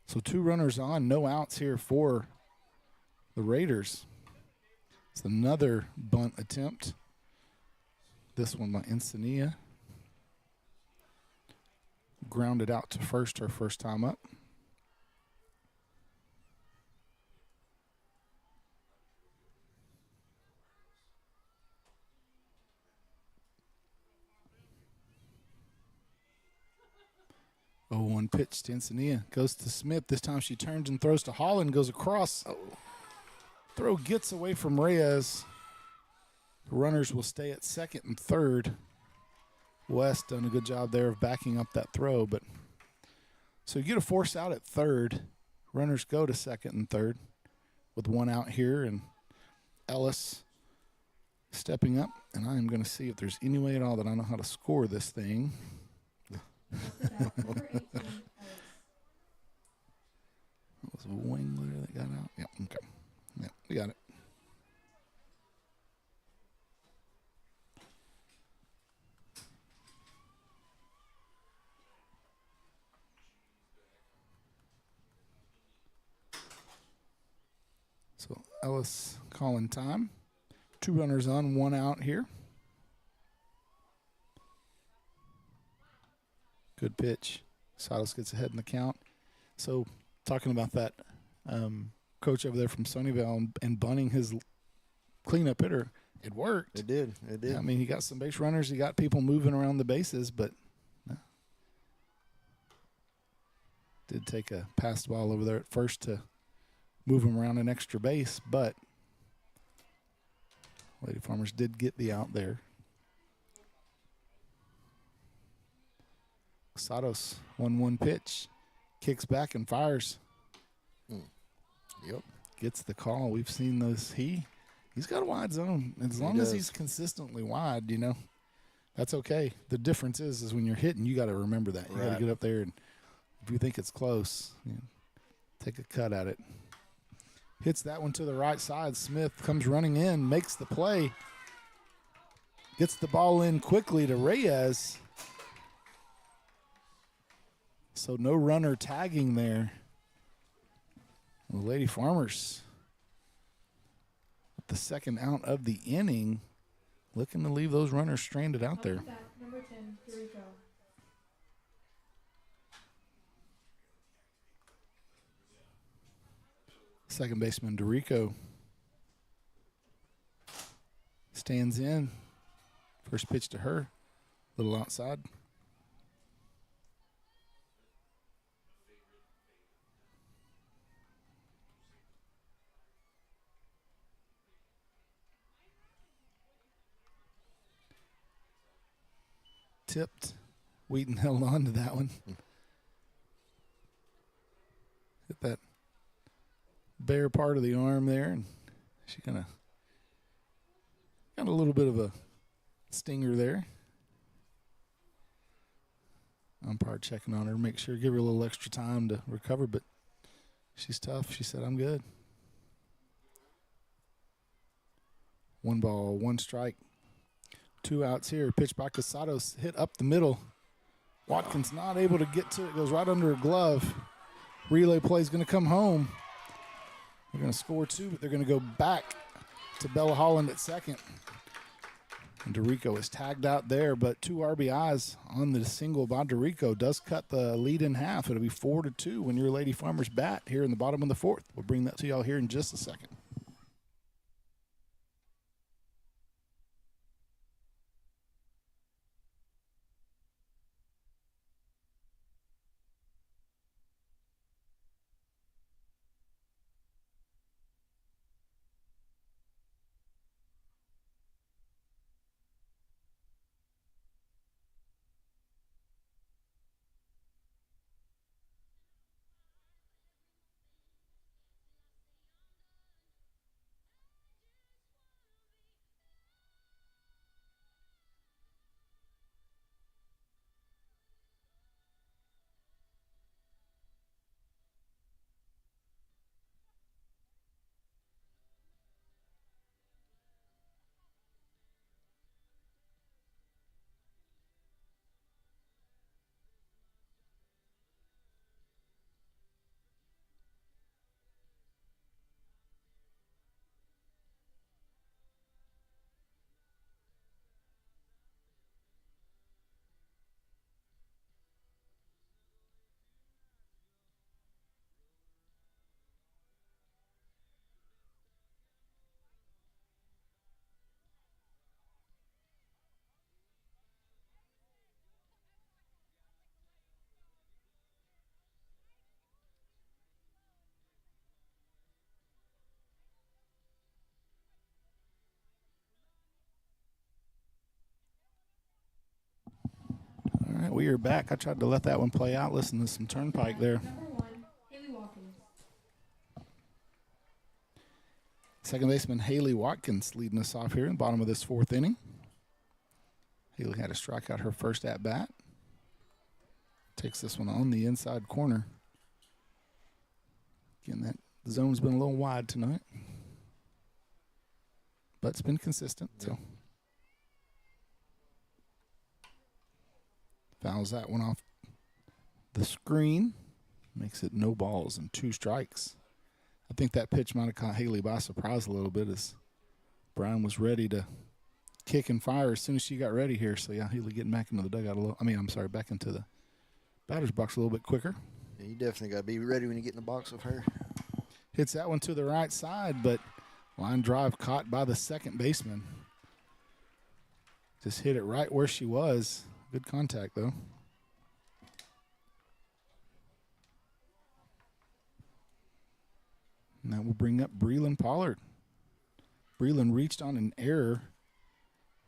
So 2 runners on, no outs here for the Raiders. It's another bunt attempt. This one by Encenia. Grounded out to first her first time up. Oh, 1 pitch to Encenia. Goes to Smith. This time she turns and throws to Holland. Goes across. Oh. Throw gets away from Reyes. The runners will stay at second and third. West done a good job there of backing up that throw. But so you get a force out at third. Runners go to second and third with 1 out here. And Ellis stepping up. And I am going to see if there's any way at all that I know how to score this thing. Number 18, That was Wengler that got out. Yeah, okay. Yeah, we got it. So Ellis calling time. 2 runners on, 1 out here. Good pitch. Silas gets ahead in the count. So talking about that coach over there from Sunnyvale and bunting his cleanup hitter, it worked. It did. It did. I mean, he got some base runners. He got people moving around the bases, but Did take a pass ball over there at first to move him around an extra base, but Lady Farmers did get the out there. Sados 1-1 pitch, kicks back and fires. Yep. Gets the call. We've seen those. He's got a wide zone. As long as he's consistently wide, that's okay. The difference is when you're hitting, you got to remember that. You got to get up there, and if you think it's close, take a cut at it. Hits that one to the right side. Smith comes running in, makes the play, gets the ball in quickly to Reyes. So no runner tagging there. The Lady Farmers, with the second out of the inning, looking to leave those runners stranded out there. Number 10, Dorico. Second baseman Dorico stands in. First pitch to her, a little outside. Tipped. Wheaton held on to that one. Hit that bare part of the arm there, and she got a little bit of a stinger there. Umpire checking on her, make sure, give her a little extra time to recover, but she's tough. She said, "I'm good." 1 ball, 1 strike. 2 outs here. Pitch by Casados, hit up the middle. Watkins not able to get to it. Goes right under her glove. Relay play is going to come home. They're going to score 2, but they're going to go back to Bella Holland at second. And Dorico is tagged out there, but 2 RBIs on the single by Dorico does cut the lead in half. It'll be 4-2 when your Lady Farmers bat here in the bottom of the 4th. We'll bring that to y'all here in just a second. All right, we are back. I tried to let that one play out. Listen to some turnpike there. Number 1, Haley Watkins. Second baseman Haley Watkins leading us off here in the bottom of this 4th inning. Haley had a strikeout her first at-bat. Takes this one on the inside corner. Again, that zone's been a little wide tonight, but it's been consistent. So fouls that one off the screen. Makes it no balls and 2 strikes. I think that pitch might have caught Haley by surprise a little bit as Brian was ready to kick and fire as soon as she got ready here. So, yeah, Haley getting back into the dugout a little. Back into the batter's box a little bit quicker. Yeah, you definitely got to be ready when you get in the box with her. Hits that one to the right side, but line drive caught by the second baseman. Just hit it right where she was. Good contact, though. And that will bring up Breland Pollard. Breland reached on an error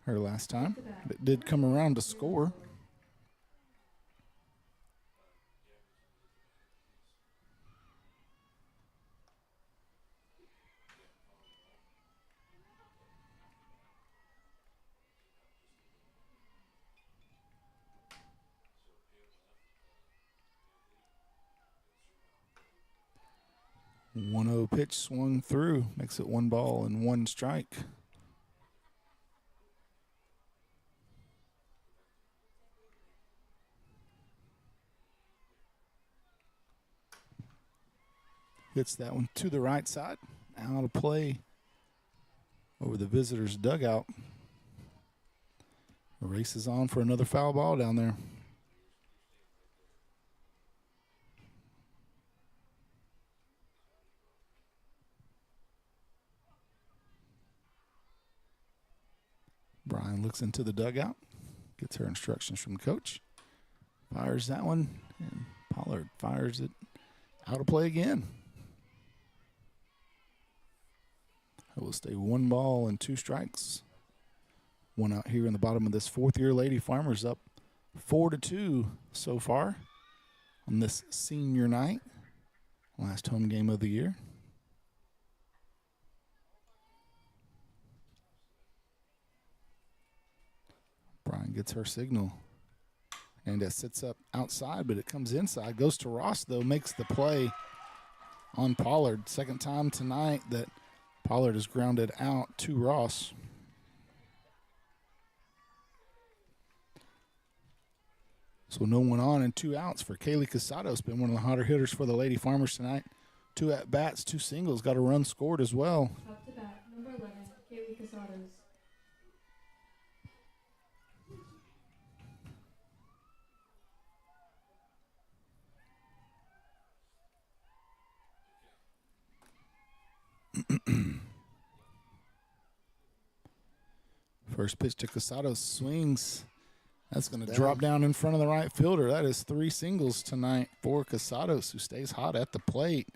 her last time, but did come around to score. One 0 pitch swung through, makes it 1 ball and 1 strike. Hits that one to the right side, out of play over the visitors' dugout. Races on for another foul ball down there. Brian looks into the dugout, gets her instructions from coach, fires that one, and Pollard fires it out of play again. It will stay 1 ball and 2 strikes. One out here in the bottom of this 4th year. Lady Farmers up 4-2 so far on this senior night. Last home game of the year. Brian gets her signal. And it sits up outside, but it comes inside. Goes to Ross, though, makes the play on Pollard. Second time tonight that Pollard is grounded out to Ross. So no one on and 2 outs for Kaylee Casado's been one of the hotter hitters for the Lady Farmers tonight. 2 at-bats, 2 singles, got a run scored as well. Up to bat, number 11, Kaylee Casados. First pitch to Casados, swings. That's going to drop down in front of the right fielder. That is 3 singles tonight for Casados, who stays hot at the plate,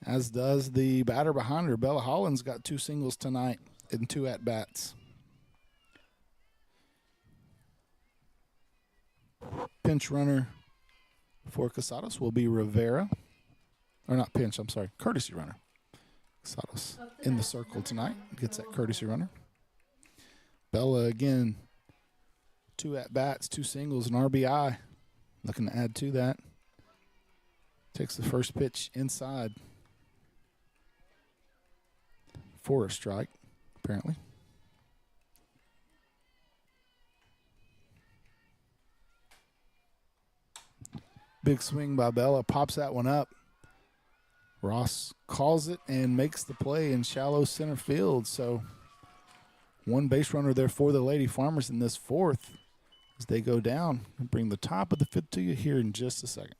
as does the batter behind her. Bella Hollins got 2 singles tonight in 2 at-bats. Pinch runner for Casados will be Rivera. Or not pinch, I'm sorry, courtesy runner. Casados in the circle tonight, gets that courtesy runner. Bella again, 2 at-bats, 2 singles, and RBI. Looking to add to that. Takes the first pitch inside for a strike, apparently. Big swing by Bella, pops that one up. Ross calls it and makes the play in shallow center field. So 1 base runner there for the Lady Farmers in this 4th as they go down. I'll bring the top of the 5th to you here in just a second.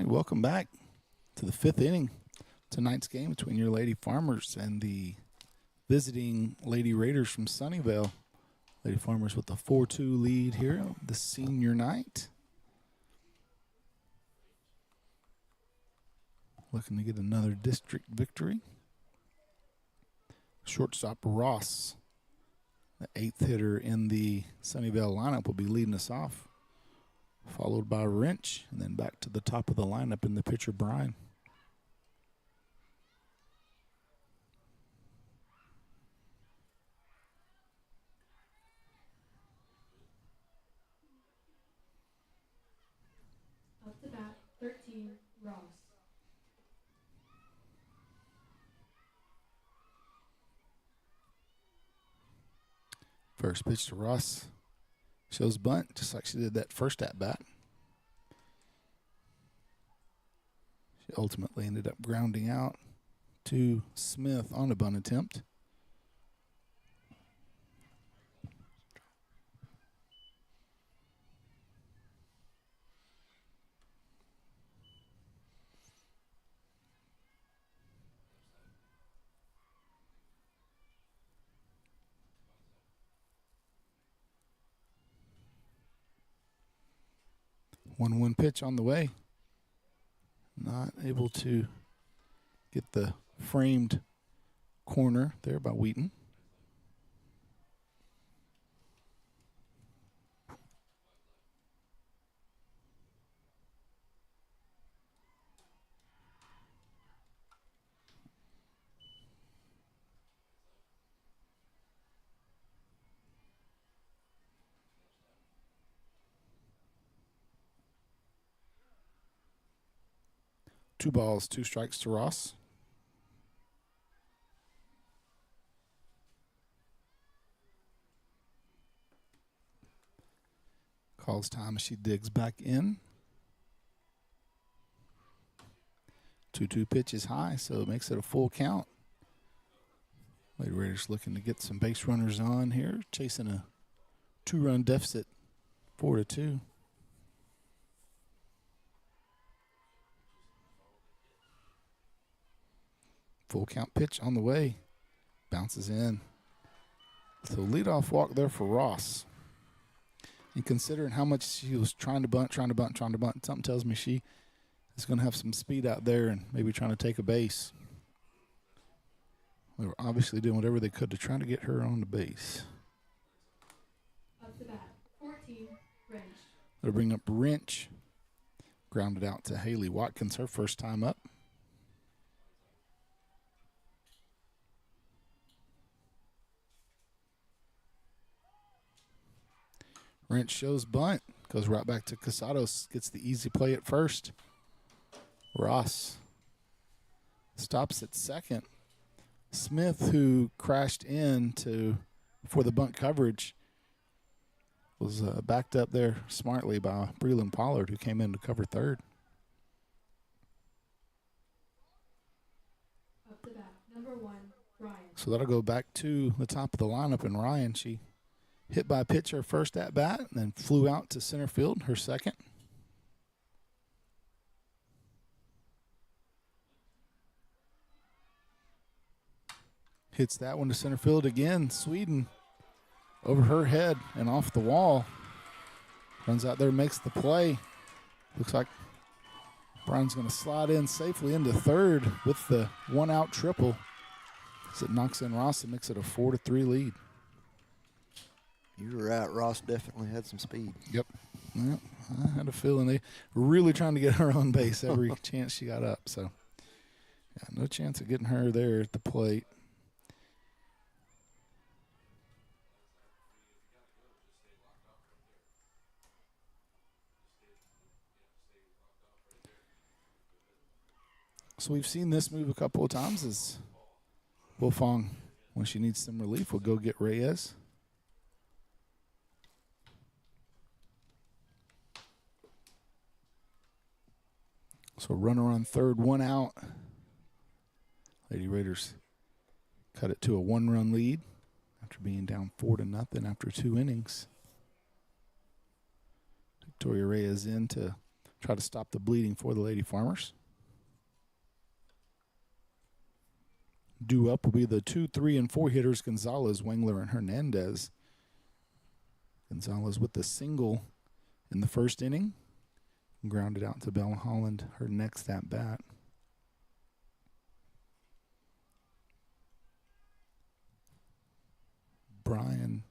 right, welcome back to the 5th inning. Tonight's game between your Lady Farmers and the visiting Lady Raiders from Sunnyvale. Lady Farmers with a 4-2 lead here on the senior night. Looking to get another district victory. Shortstop Ross, the 8th hitter in the Sunnyvale lineup, will be leading us off, followed by Wrench, and then back to the top of the lineup in the pitcher, Brian. Up to bat, 13, Ross. First pitch to Ross. Shows bunt, just like she did that first at-bat. She ultimately ended up grounding out to Smith on a bunt attempt. One pitch on the way. Not able to get the framed corner there by Wheaton. Two balls, two strikes to Ross. Calls time as she digs back in. 2-2 pitch is high, so it makes it a full count. Lady Raiders looking to get some base runners on here, chasing a 2-run deficit, 4-2. Full count pitch on the way. Bounces in. So leadoff walk there for Ross. And considering how much she was trying to bunt, something tells me she is going to have some speed out there and maybe trying to take a base. They were obviously doing whatever they could to try to get her on the base. Up to bat, 14, Wrench. They'll bring up Wrench. Grounded out to Haley Watkins, her first time up. Wrench shows bunt, goes right back to Casados, gets the easy play at first. Ross stops at second. Smith, who crashed in before the bunt coverage, was backed up there smartly by Breland Pollard, who came in to cover third. Up to bat, number 1, Ryan. So that'll go back to the top of the lineup, and Ryan, she hit by a pitch her first at-bat, and then flew out to center field, her second. Hits that one to center field again. Sweden over her head and off the wall. Runs out there, makes the play. Looks like Brian's going to slide in safely into third with the one-out triple as it knocks in Ross and makes it a 4-3 lead. You were right. Ross definitely had some speed. Yep. I had a feeling they were really trying to get her on base every chance she got up. So, yeah, no chance of getting her there at the plate. So we've seen this move a couple of times as Wolfong, when she needs some relief, will go get Reyes. So runner on third, one out. Lady Raiders cut it to a 1-run lead after being down 4-0 after 2 innings. Victoria Reyes in to Try to stop the bleeding for the Lady Farmers. Due up will be the 2, 3, and 4 hitters, Gonzalez, Wengler, and Hernandez. Gonzalez with the single in the first inning. Grounded out to Bella Holland, her next at bat. Bryan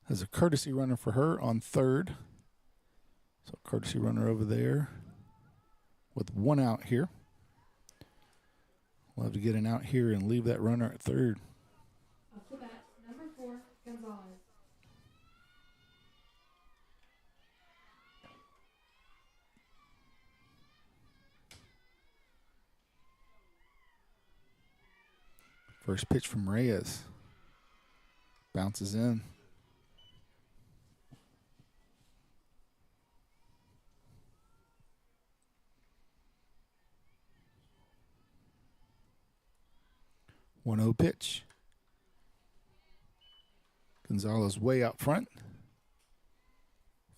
has a courtesy runner for her on third. So courtesy runner over there with 1 out here. Love to get an out here and leave that runner at third. Up to bat, number 4, Gonzalez. First pitch from Reyes. Bounces in. One 0 pitch. Gonzalez way out front.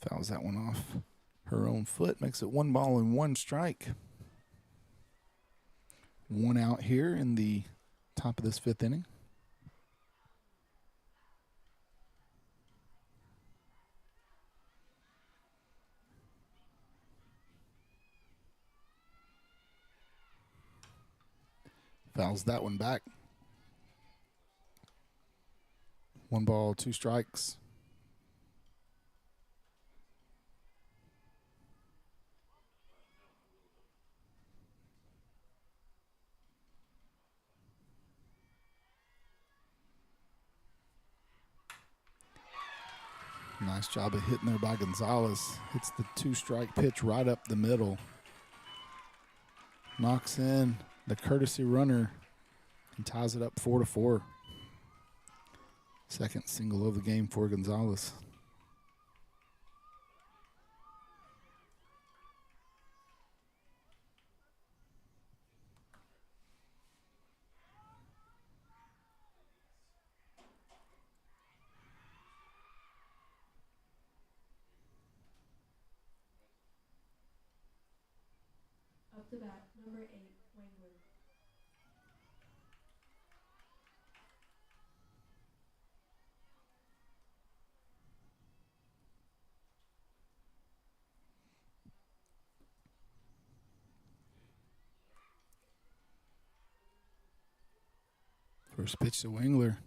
Fouls that one off her own foot. Makes it 1 ball and 1 strike. 1 out here in the top of this 5th inning. Fouls that one back. 1 ball, 2 strikes. Nice job of hitting there by Gonzalez. Hits the 2-strike pitch right up the middle. Knocks in the courtesy runner and ties it up 4-4. Second single of the game for Gonzalez. Up to bat, number 8, Wengler. First pitch to Wengler.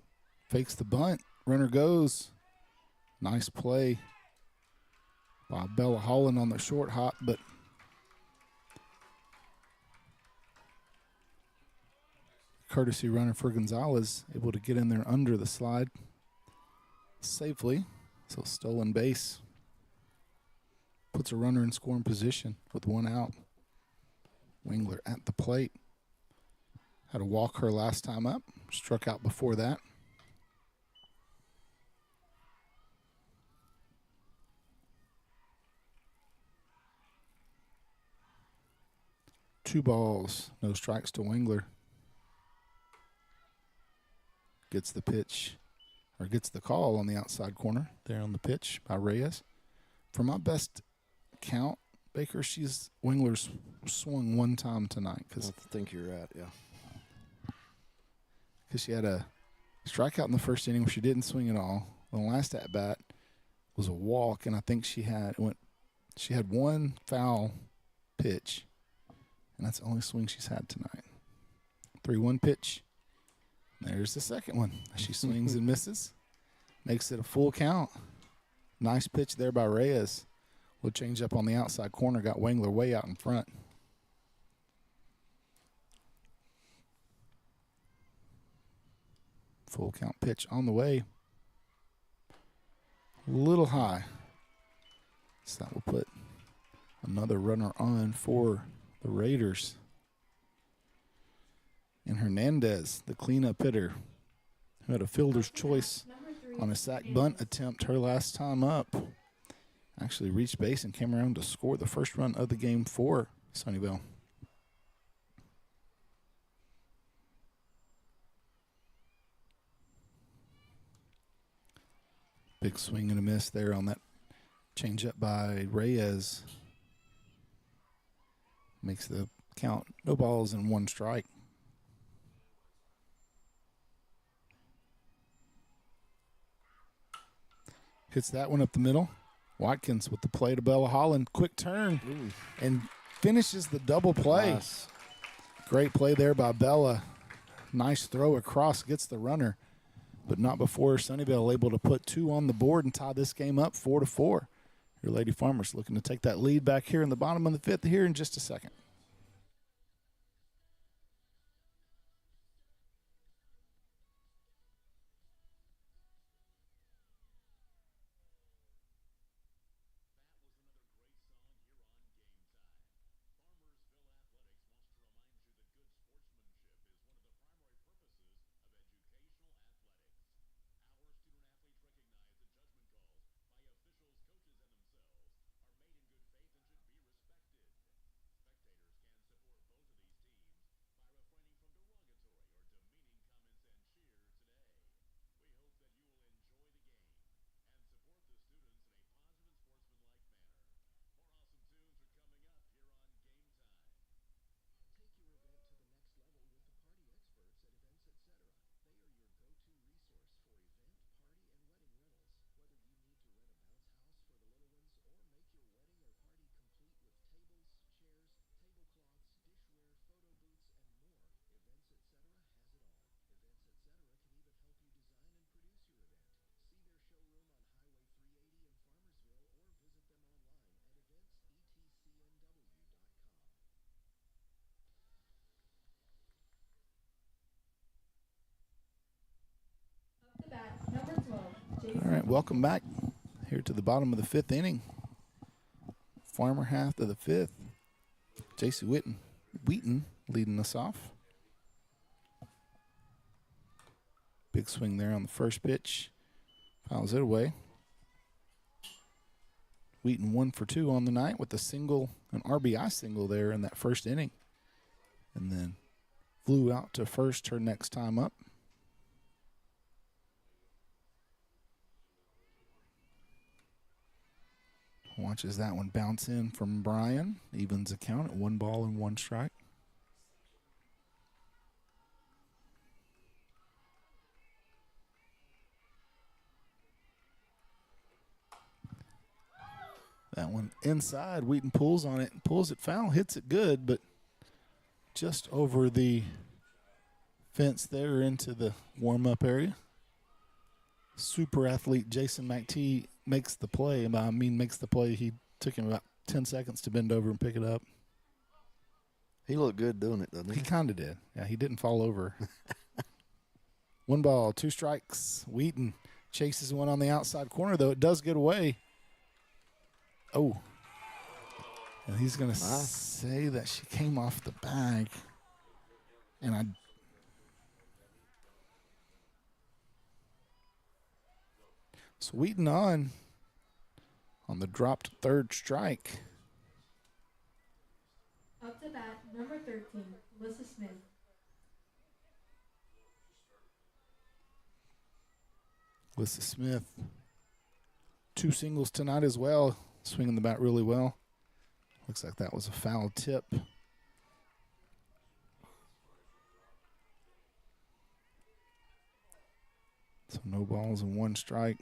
Fakes the bunt. Runner goes. Nice play by Bella Holland on the short hop, but courtesy runner for Gonzalez able to get in there under the slide safely. So stolen base. Puts a runner in scoring position with 1 out. Wengler at the plate. Had to walk her last time up. Struck out before that. Two balls, no strikes to Wengler. Gets the pitch, or gets the call on the outside corner there on the pitch by Reyes. For my best count, Baker, Wengler's swung 1 time tonight. I think you're right, yeah. Because she had a strikeout in the first inning where she didn't swing at all. The last at bat was a walk, and I think she had 1 foul pitch, and that's the only swing she's had tonight. 3-1 pitch. There's the second one. She swings and misses. Makes it a full count. Nice pitch there by Reyes. We'll change up on the outside corner. Got Wengler way out in front. Full count pitch on the way. A little high. So that will put another runner on for the Raiders. And Hernandez, the cleanup hitter, who had a fielder's choice on a sac bunt attempt her last time up. Actually reached base and came around to score the first run of the game for Sunnyvale. Big swing and a miss there on that changeup by Reyes. Makes the count no balls and 1 strike. Hits that one up the middle. Watkins with the play to Bella Holland. Quick turn and finishes the double play. Nice. Great play there by Bella. Nice throw across, gets the runner, but not before Sunnyvale able to put 2 on the board and tie this game up 4-4. Your Lady Farmers looking to take that lead back here in the bottom of the 5th here in just a second. Up to bat, number 12, Jason. All right, welcome back here to the bottom of the 5th inning. Farmer half of the 5th. J.C. Wheaton leading us off. Big swing there on the first pitch. Fouls it away. Wheaton 1 for 2 on the night with a single, an RBI single there in that first inning. And then flew out to first her next time up. Watches that one bounce in from Brian. Evens the count at 1 ball and 1 strike. That one inside. Wheaton pulls on it, pulls it foul, hits it good, but just over the fence there into the warm-up area. Super athlete Jason McTee makes the play. Makes the play. He took him about 10 seconds to bend over and pick it up. He looked good doing it, doesn't He he? kind of did. Yeah, he didn't fall over. 1 ball, 2 strikes. Wheaton chases one on the outside corner, though. It does get away. Oh. And he's going to say that she came off the bag. And so Wheaton on the dropped 3rd strike. Up to bat, number 13, Melissa Smith. Melissa Smith, 2 singles tonight as well. Swinging the bat really well. Looks like that was a foul tip. So no balls and 1 strike.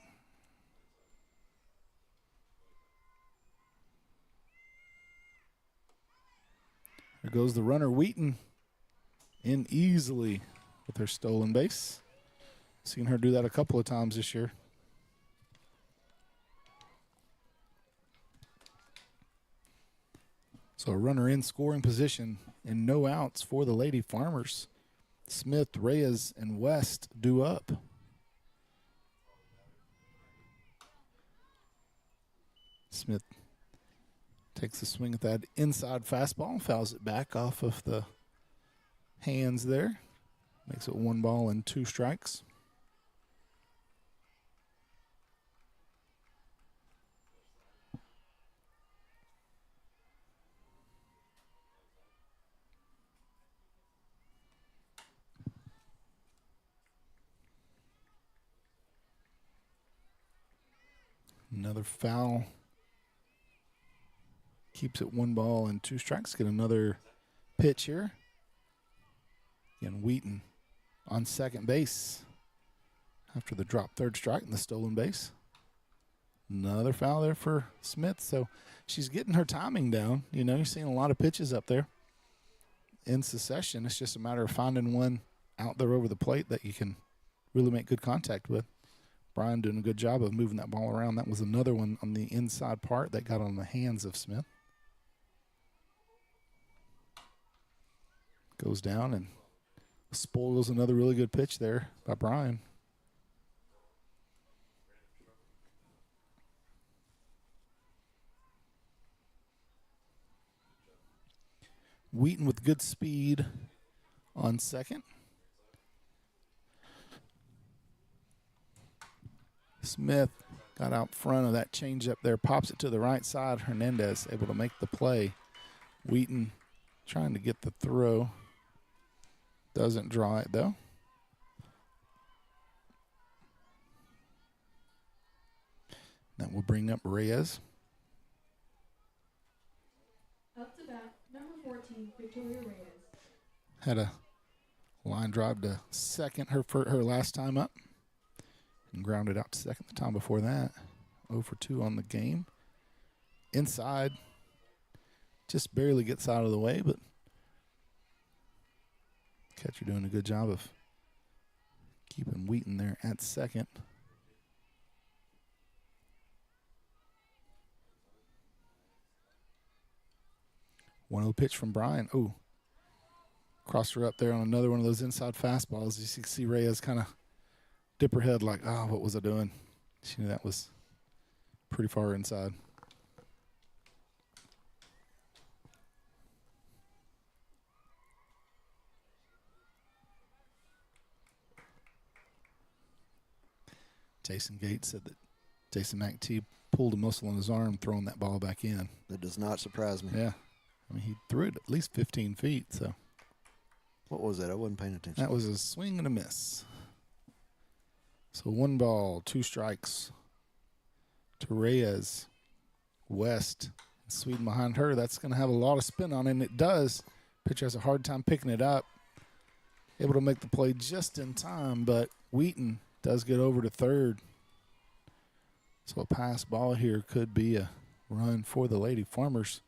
There goes the runner, Wheaton, in easily with her stolen base. Seen her do that a couple of times this year. So a runner in scoring position and no outs for the Lady Farmers. Smith, Reyes, and West due up. Smith takes a swing at that inside fastball, fouls it back off of the hands there. Makes it 1 ball and 2 strikes. Another foul Keeps it 1 ball and 2 strikes. Get another pitch here. Again, Wheaton on second base after the drop third strike and the stolen base. Another foul there for Smith. So she's getting her timing down. You know, you're seeing a lot of pitches up there in succession. It's just a matter of finding one out there over the plate that you can really make good contact with. Brian doing a good job of moving that ball around. That was another one on the inside part that got on the hands of Smith. Goes down and spoils another really good pitch there by Brian. Wheaton with good speed on second. Smith got out front of that changeup there, pops it to the right side. Hernandez able to make the play. Wheaton trying to get the throw. Doesn't draw it, though. That will bring up Reyes. Up to bat, number 14, Victoria Reyes. Had a line drive to second her last time up. And grounded out to second the time before that. 0 for 2 on the game. Inside. Just barely gets out of the way, but catcher doing a good job of keeping Wheaton there at second. One 0 pitch from Brian. Oh, crossed her up there on another one of those inside fastballs. You see Reyes kind of dip her head like, oh, what was I doing? She knew that was pretty far inside. Jason Gates said that Jason McTee pulled a muscle in his arm throwing that ball back in. That does not surprise me. Yeah. I mean, he threw it at least 15 feet, so. What was that? I wasn't paying attention. That was a swing and a miss. So 1 ball, 2 strikes to Reyes. West, Sweden behind her. That's going to have a lot of spin on it, and it does. Pitcher has a hard time picking it up. Able to make the play just in time, but Wheaton does get over to third. So a pass ball here could be a run for the Lady Farmers.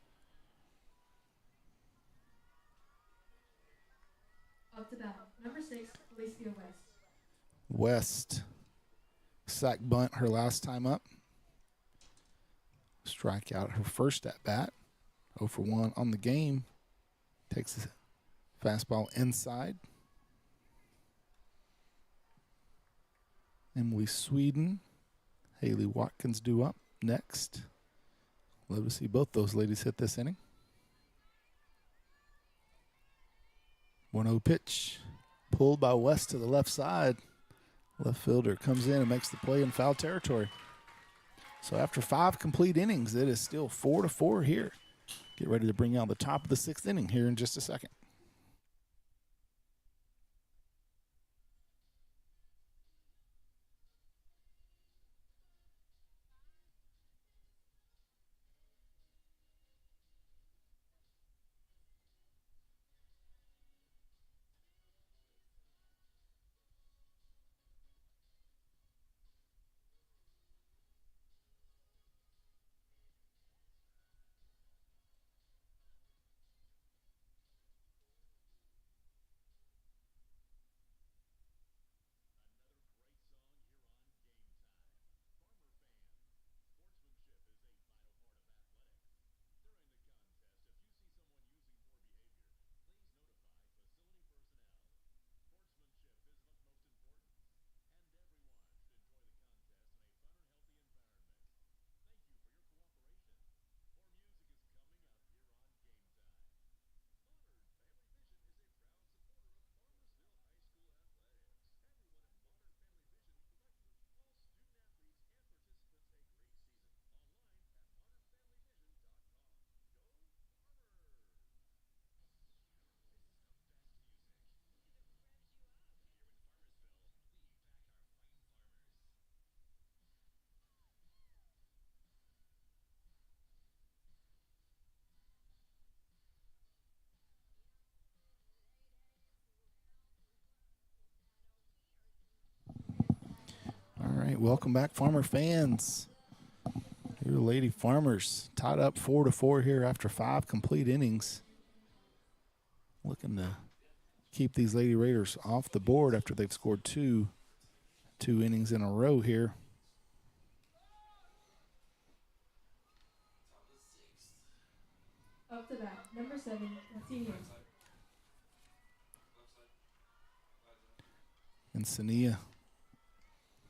Up to bat, number 6, Alicia West. West, sack bunt her last time up. Strike out her first at bat. 0 for 1 on the game. Takes the fastball inside. Emily Sweden, Haley Watkins due up next. Love to see both those ladies hit this inning. 1-0 pitch. Pulled by West to the left side. Left fielder comes in and makes the play in foul territory. So after 5 complete innings, it is still 4-4 here. Get ready to bring out the top of the 6th inning here in just a second. welcome back, Farmer fans. Your Lady Farmers tied up 4-4 here after 5 complete innings. Looking to keep these Lady Raiders off the board after they've scored two innings in a row here. Up to bat, number 7, a senior. And Sania,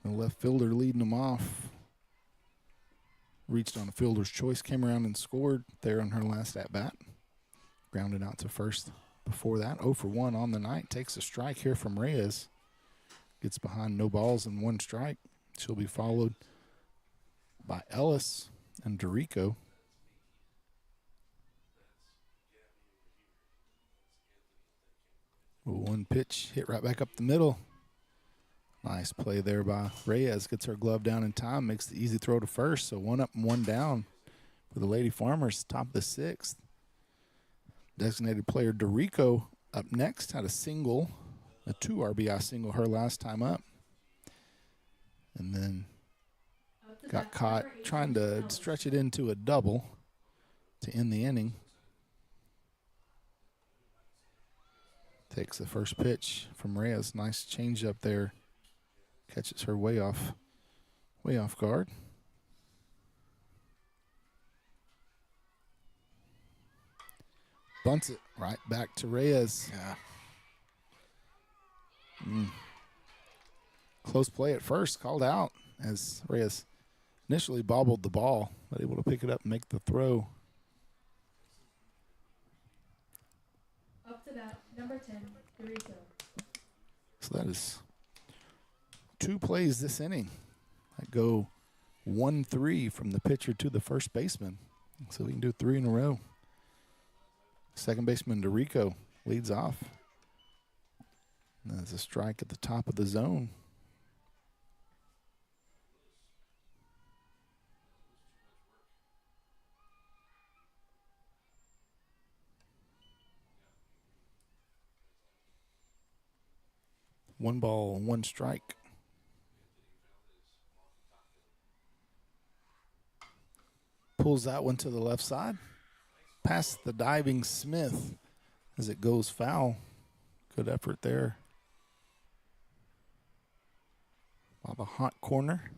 the left fielder, leading them off. Reached on a fielder's choice, came around and scored there on her last at-bat. Grounded out to first before that. 0 for 1 on the night. Takes a strike here from Reyes. Gets behind, no balls and 1 strike. She'll be followed by Ellis and Dorico. One pitch hit right back up the middle. Nice play there by Reyes. Gets her glove down in time. Makes the easy throw to first. So 1 up and 1 down for the Lady Farmers. Top of the 6th. Designated player Dorico up next. Had a single, a 2 RBI single her last time up. And then got caught trying to stretch it into a double to end the inning. Takes the first pitch from Reyes. Nice change up there. Catches her way off guard. Bunts it right back to Reyes. Yeah. Close play at first, called out as Reyes initially bobbled the ball, but able to pick it up and make the throw. Up to bat, number 10, Dorico. So that is 2 plays this inning that go 1-3 from the pitcher to the first baseman. So we can do 3 in a row. Second baseman Dorico leads off. And that's a strike at the top of the zone. One ball, 1 strike. Pulls that one to the left side. Past the diving Smith as it goes foul. Good effort there by the hot corner.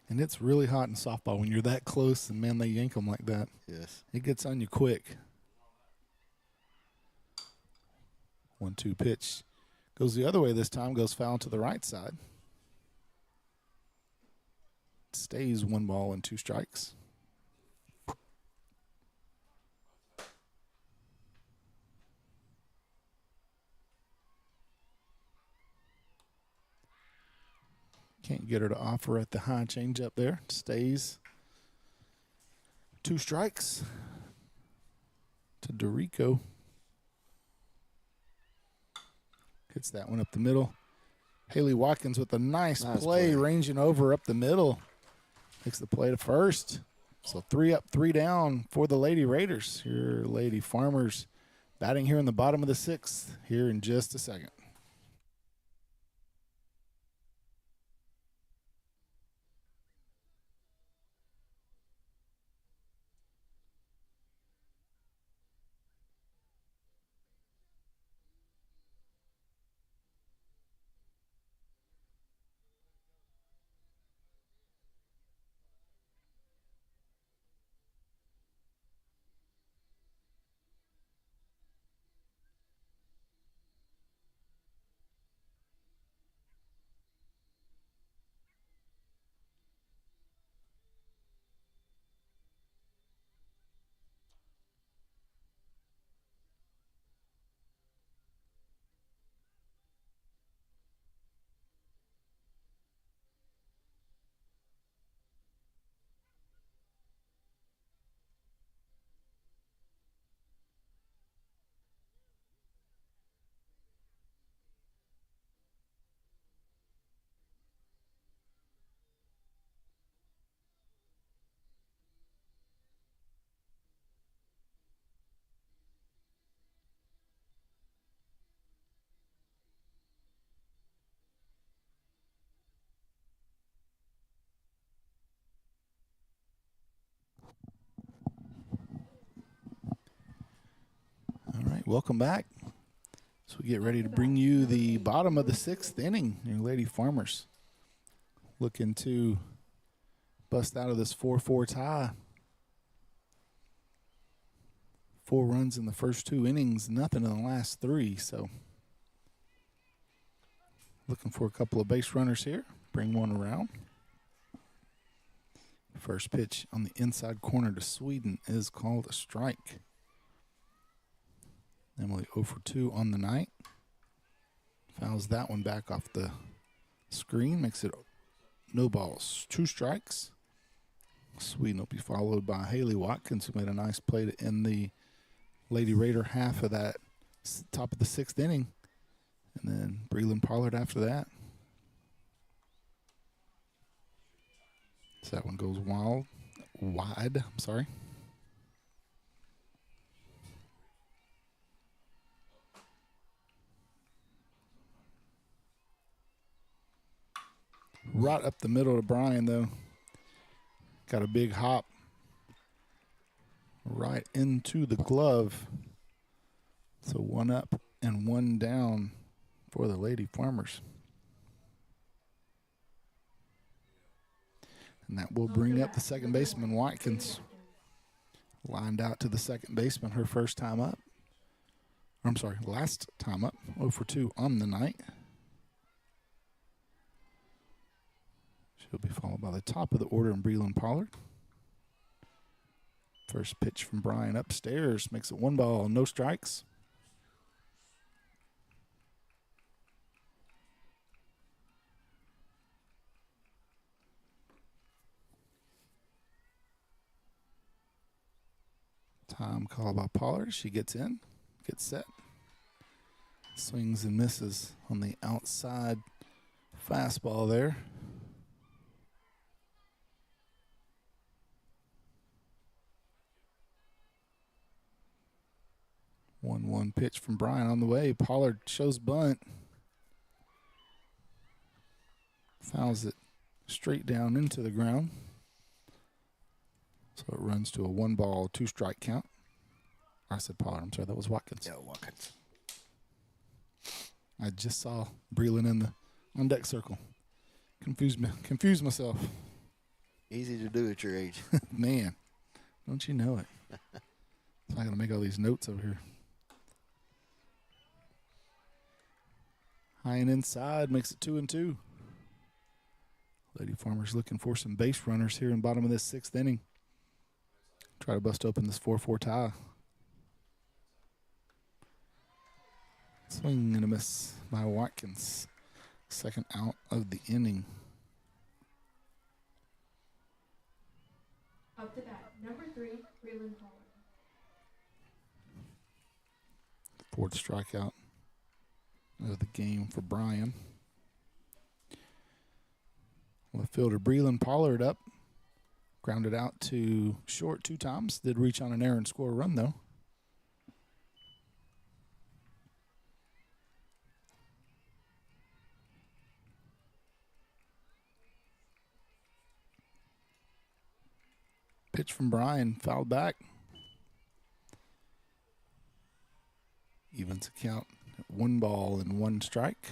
And it's really hot in softball when you're that close and, man, they yank them like that. Yes. It gets on you quick. 1-2 pitch. Goes the other way this time. Goes foul to the right side. Stays 1 ball and 2 strikes. Can't get her to offer at the high changeup there. Stays 2 strikes to Dorico. Gets that one up the middle. Haley Watkins with a nice play, ranging over up the middle. Makes the play to first. So 3 up, 3 down for the Lady Raiders. Your Lady Farmers batting here in the bottom of the 6th here in just a second. Welcome back. So we get ready to bring you the bottom of the 6th inning. Your Lady Farmers looking to bust out of this 4-4 tie. 4 runs in the first 2 innings, nothing in the last 3. So looking for a couple of base runners here. Bring one around. First pitch on the inside corner to Sweden is called a strike. Emily 0 for 2 on the night. Fouls that one back off the screen. Makes it no balls, 2 strikes. Sweden will be followed by Haley Watkins, who made a nice play to end the Lady Raider half of that top of the 6th inning. And then Breland Pollard after that. So that one goes wide. I'm sorry. Right up the middle to Brian, though. Got a big hop right into the glove. So 1 up and 1 down for the Lady Farmers. And that will bring up the second baseman, Watkins. Lined out to the second baseman her first time up. I'm sorry, last time up. 0 for 2 on the night. She'll be followed by the top of the order in Breland Pollard. First pitch from Brian upstairs makes it 1 ball, no strikes. Time called by Pollard. She gets in, gets set. Swings and misses on the outside fastball there. 1-1 pitch from Brian on the way. Pollard shows bunt. Fouls it straight down into the ground. So it runs to a 1 ball, 2 strike count. I said Pollard. I'm sorry, that was Watkins. Yeah, Watkins. I just saw Breland in the on deck circle. Confused myself. Easy to do at your age. Man, don't you know it? So I got to make all these notes over here. High and inside makes it 2-2. Lady Farmers looking for some base runners here in bottom of this 6th inning. Try to bust open this 4-4 tie. Swing and a miss by Watkins. Second out of the inning. Up to bat, number 3, Breland Pollard. 4th strikeout of the game for Brian. Left fielder Breland Pollard up. Grounded out to short 2 times. Did reach on an error and score a run, though. Pitch from Brian, fouled back. Evens the count at 1 ball and 1 strike.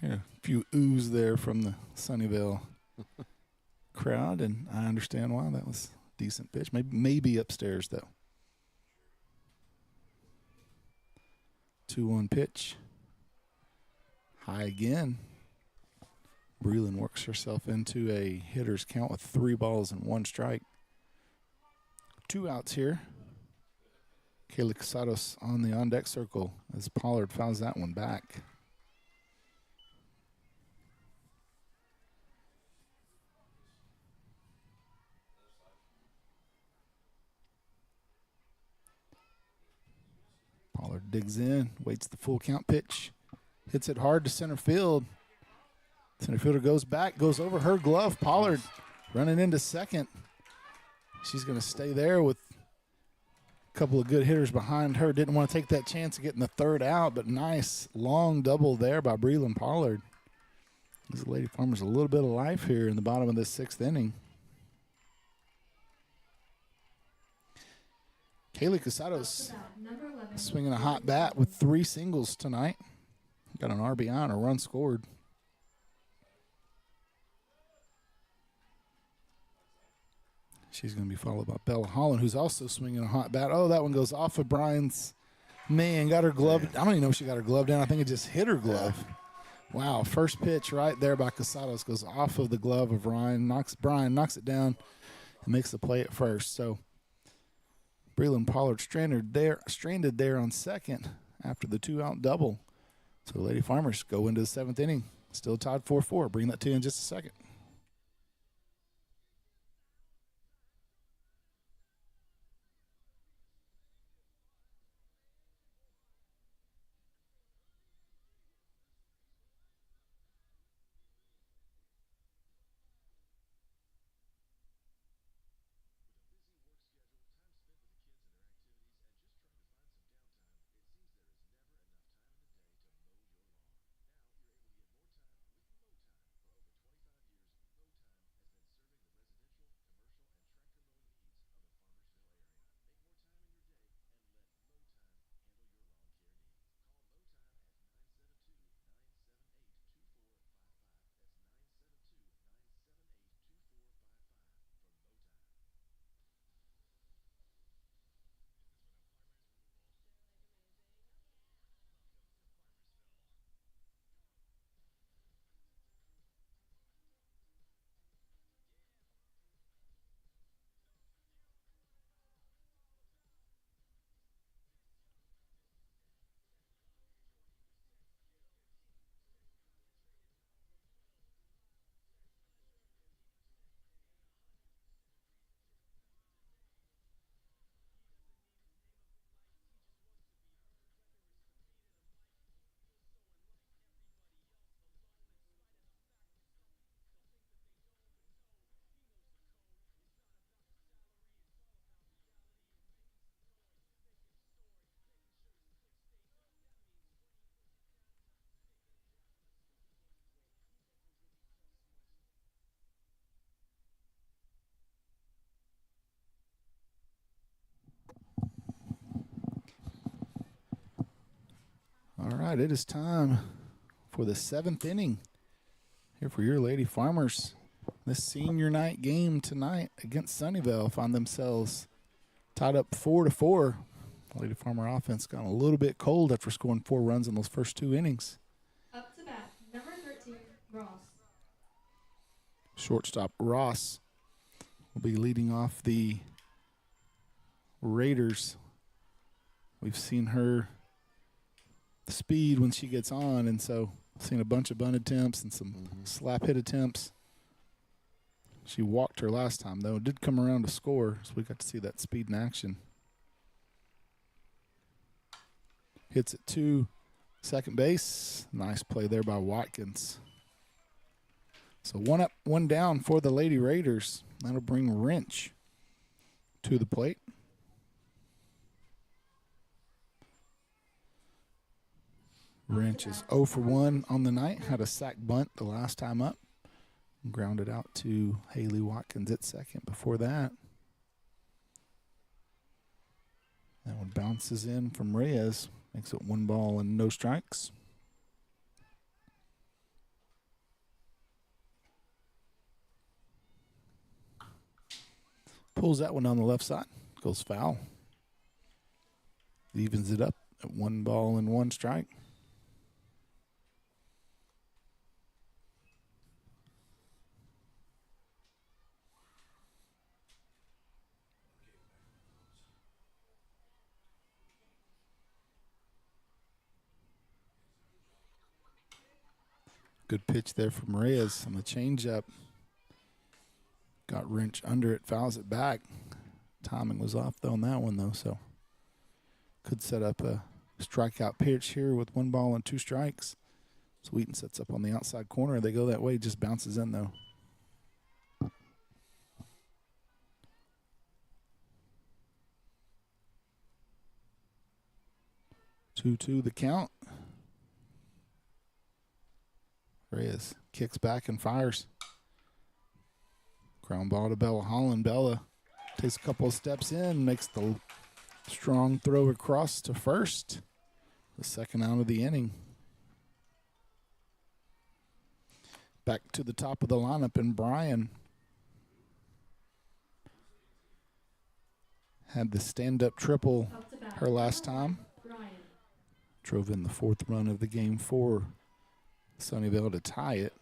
Here, a few oohs there from the Sunnyvale crowd, and I understand why. That was a decent pitch. Maybe upstairs, though. 2-1 pitch. High again. Breland works herself into a hitter's count with 3 balls and 1 strike. 2 outs here. Kayla Casados on the on-deck circle as Pollard fouls that one back. Pollard digs in, waits the full count pitch, hits it hard to center field. Center fielder goes back, goes over her glove. Pollard running into second. She's going to stay there with couple of good hitters behind her. Didn't want to take that chance of getting the third out, but nice long double there by Breland Pollard. Gives the Lady Farmers a little bit of life here in the bottom of this 6th inning. Kaylee Casados swinging a hot bat with 3 singles tonight. Got an RBI and a run scored. She's going to be followed by Bella Holland, who's also swinging a hot bat. Oh, that one goes off of Brian's. Man, got her glove. I don't even know if she got her glove down. I think it just hit her glove. Wow, first pitch right there by Casados goes off of the glove of Brian knocks it down and makes the play at first. So Breland Pollard stranded there on second after the 2-out double. So Lady Farmers go into the 7th inning, still tied 4-4. Bring that to you in just a second. All right, it is time for the 7th inning here for your Lady Farmers. This senior night game tonight against Sunnyvale find themselves tied up 4-4. Lady Farmer offense got a little bit cold after scoring 4 runs in those first 2 innings. Up to bat, number 13, Ross. Shortstop Ross will be leading off the Raiders. We've seen her speed when she gets on, and so seen a bunch of bunt attempts and some slap hit attempts. She walked her last time, though. It did come around to score, so we got to see that speed in action. Hits it to second base. Nice play there by Watkins. So 1 up, 1 down for the Lady Raiders. That'll bring Wrench to the plate. Wrench is 0 for 1 on the night. Had a sack bunt the last time up. Grounded out to Haley Watkins at second before that. That one bounces in from Reyes. Makes it 1 ball and no strikes. Pulls that one on the left side. Goes foul. Evens it up at 1 ball and 1 strike. Good pitch there from Reyes on the changeup. Got Wrench under it, fouls it back. Timing was off though on that one though, so could set up a strikeout pitch here with 1 ball and 2 strikes. Sweeten sets up on the outside corner. They go that way, just bounces in though. 2-2 the count. Reyes kicks back and fires. Ground ball to Bella Holland. Bella takes a couple of steps in, makes the strong throw across to first. The second out of the inning. Back to the top of the lineup, and Brian had the stand-up triple her last time. Drove in the fourth run of the game for Sunnyvale to tie it.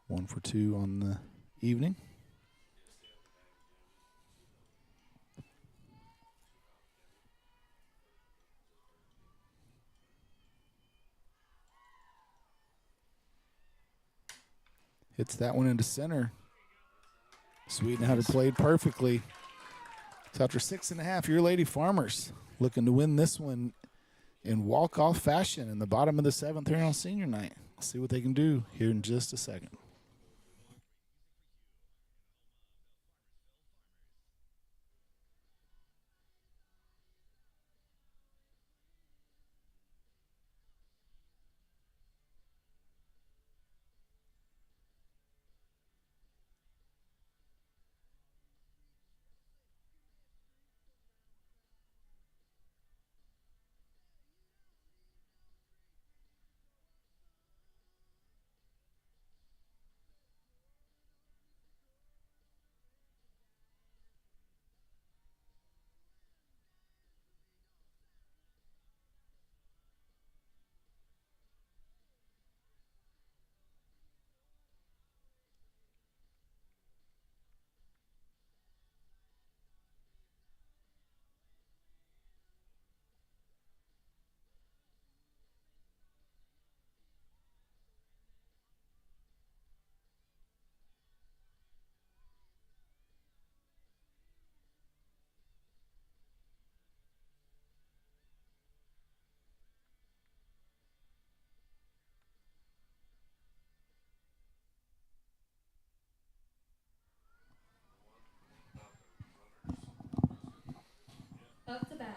1 for 2 on the evening. Hits that one into center. Sweeten had it played perfectly. So after 6.5, your Lady Farmers looking to win this one in walk-off fashion in the bottom of the 7th here on senior night. We'll see what they can do here in just a second.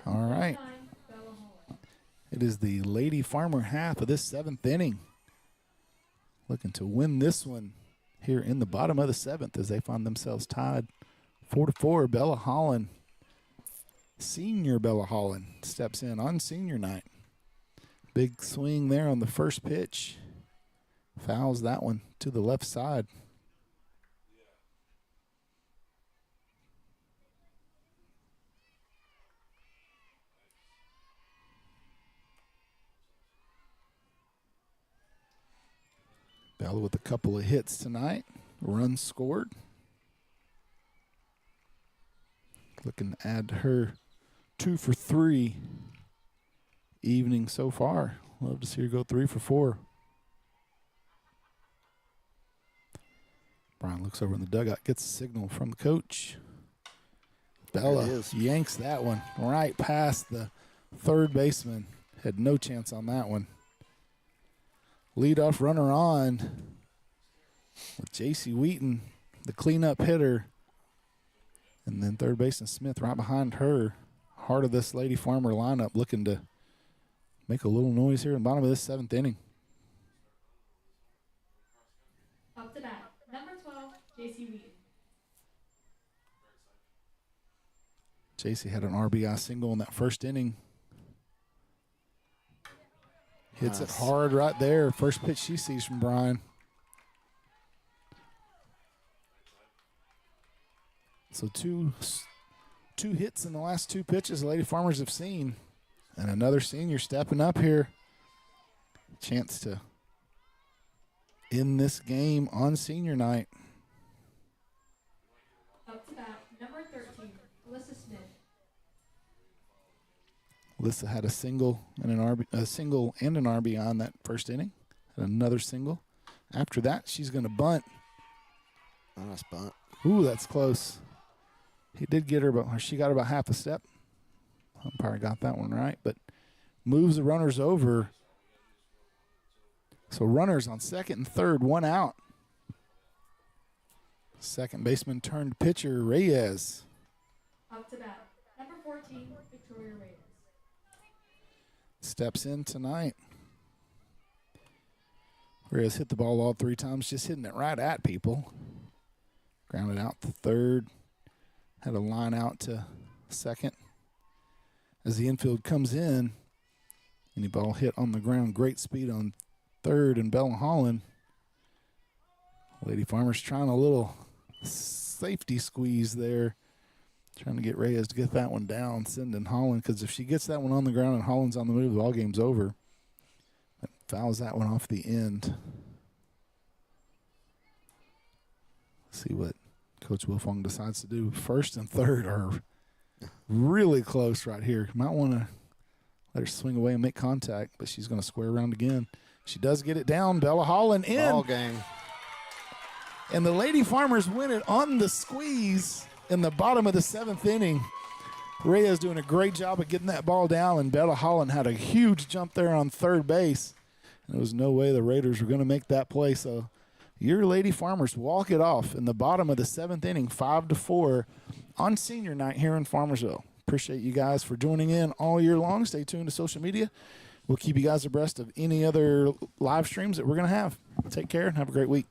All right. It is the Lady Farmer half of this 7th inning. Looking to win this one here in the bottom of the 7th as they find themselves tied 4-4. Bella Holland, senior Bella Holland, steps in on senior night. Big swing there on the first pitch. Fouls that one to the left side. Bella with a couple of hits tonight. Runs scored. Looking to add her 2 for 3 evening so far. Love to see her go 3 for 4. Brian looks over in the dugout, gets a signal from the coach. Bella yanks that one right past the third baseman. Had no chance on that one. Leadoff runner on with J.C. Wheaton, the cleanup hitter. And then third baseman Smith right behind her. Heart of this Lady Farmer lineup looking to make a little noise here in the bottom of this 7th inning. Up to bat, number 12, J.C. Wheaton. J.C. had an RBI single in that first inning. Hits it hard right there. First pitch she sees from Brian. So two hits in the last 2 pitches the Lady Farmers have seen. And another senior stepping up here. Chance to end this game on senior night. Up to bat, number 13, Alyssa Smith. Alyssa had a single and an RBI in that first inning. And another single. After that, she's going to bunt. Nice bunt. Ooh, that's close. He did get her, but she got about half a step. Umpire got that one right, but moves the runners over. So runners on second and third, 1 out. Second baseman turned pitcher Reyes. Up to bat, number 14, Victoria Reyes. steps in tonight. Reyes hit the ball all 3 times, just hitting it right at people. Grounded out to third. Had a line out to second. As the infield comes in, any ball hit on the ground. Great speed on third, and Bella Holland. Lady Farmers trying a little safety squeeze there. Trying to get Reyes to get that one down, sending Holland, because if she gets that one on the ground and Holland's on the move, the ball game's over. That fouls that one off the end. Let's see what Coach Wilfong decides to do. First and third are really close right here. Might want to let her swing away and make contact, but she's going to square around again. She does get it down. Bella Holland in. Ball game. And the Lady Farmers win it on the squeeze in the bottom of the 7th inning. Reyes doing a great job of getting that ball down, and Bella Holland had a huge jump there on third base. And there was no way the Raiders were going to make that play. So your Lady Farmers walk it off in the bottom of the 7th inning, 5-4 on senior night here in Farmersville. Appreciate you guys for joining in all year long. Stay tuned to social media. We'll keep you guys abreast of any other live streams that we're going to have. Take care and have a great week.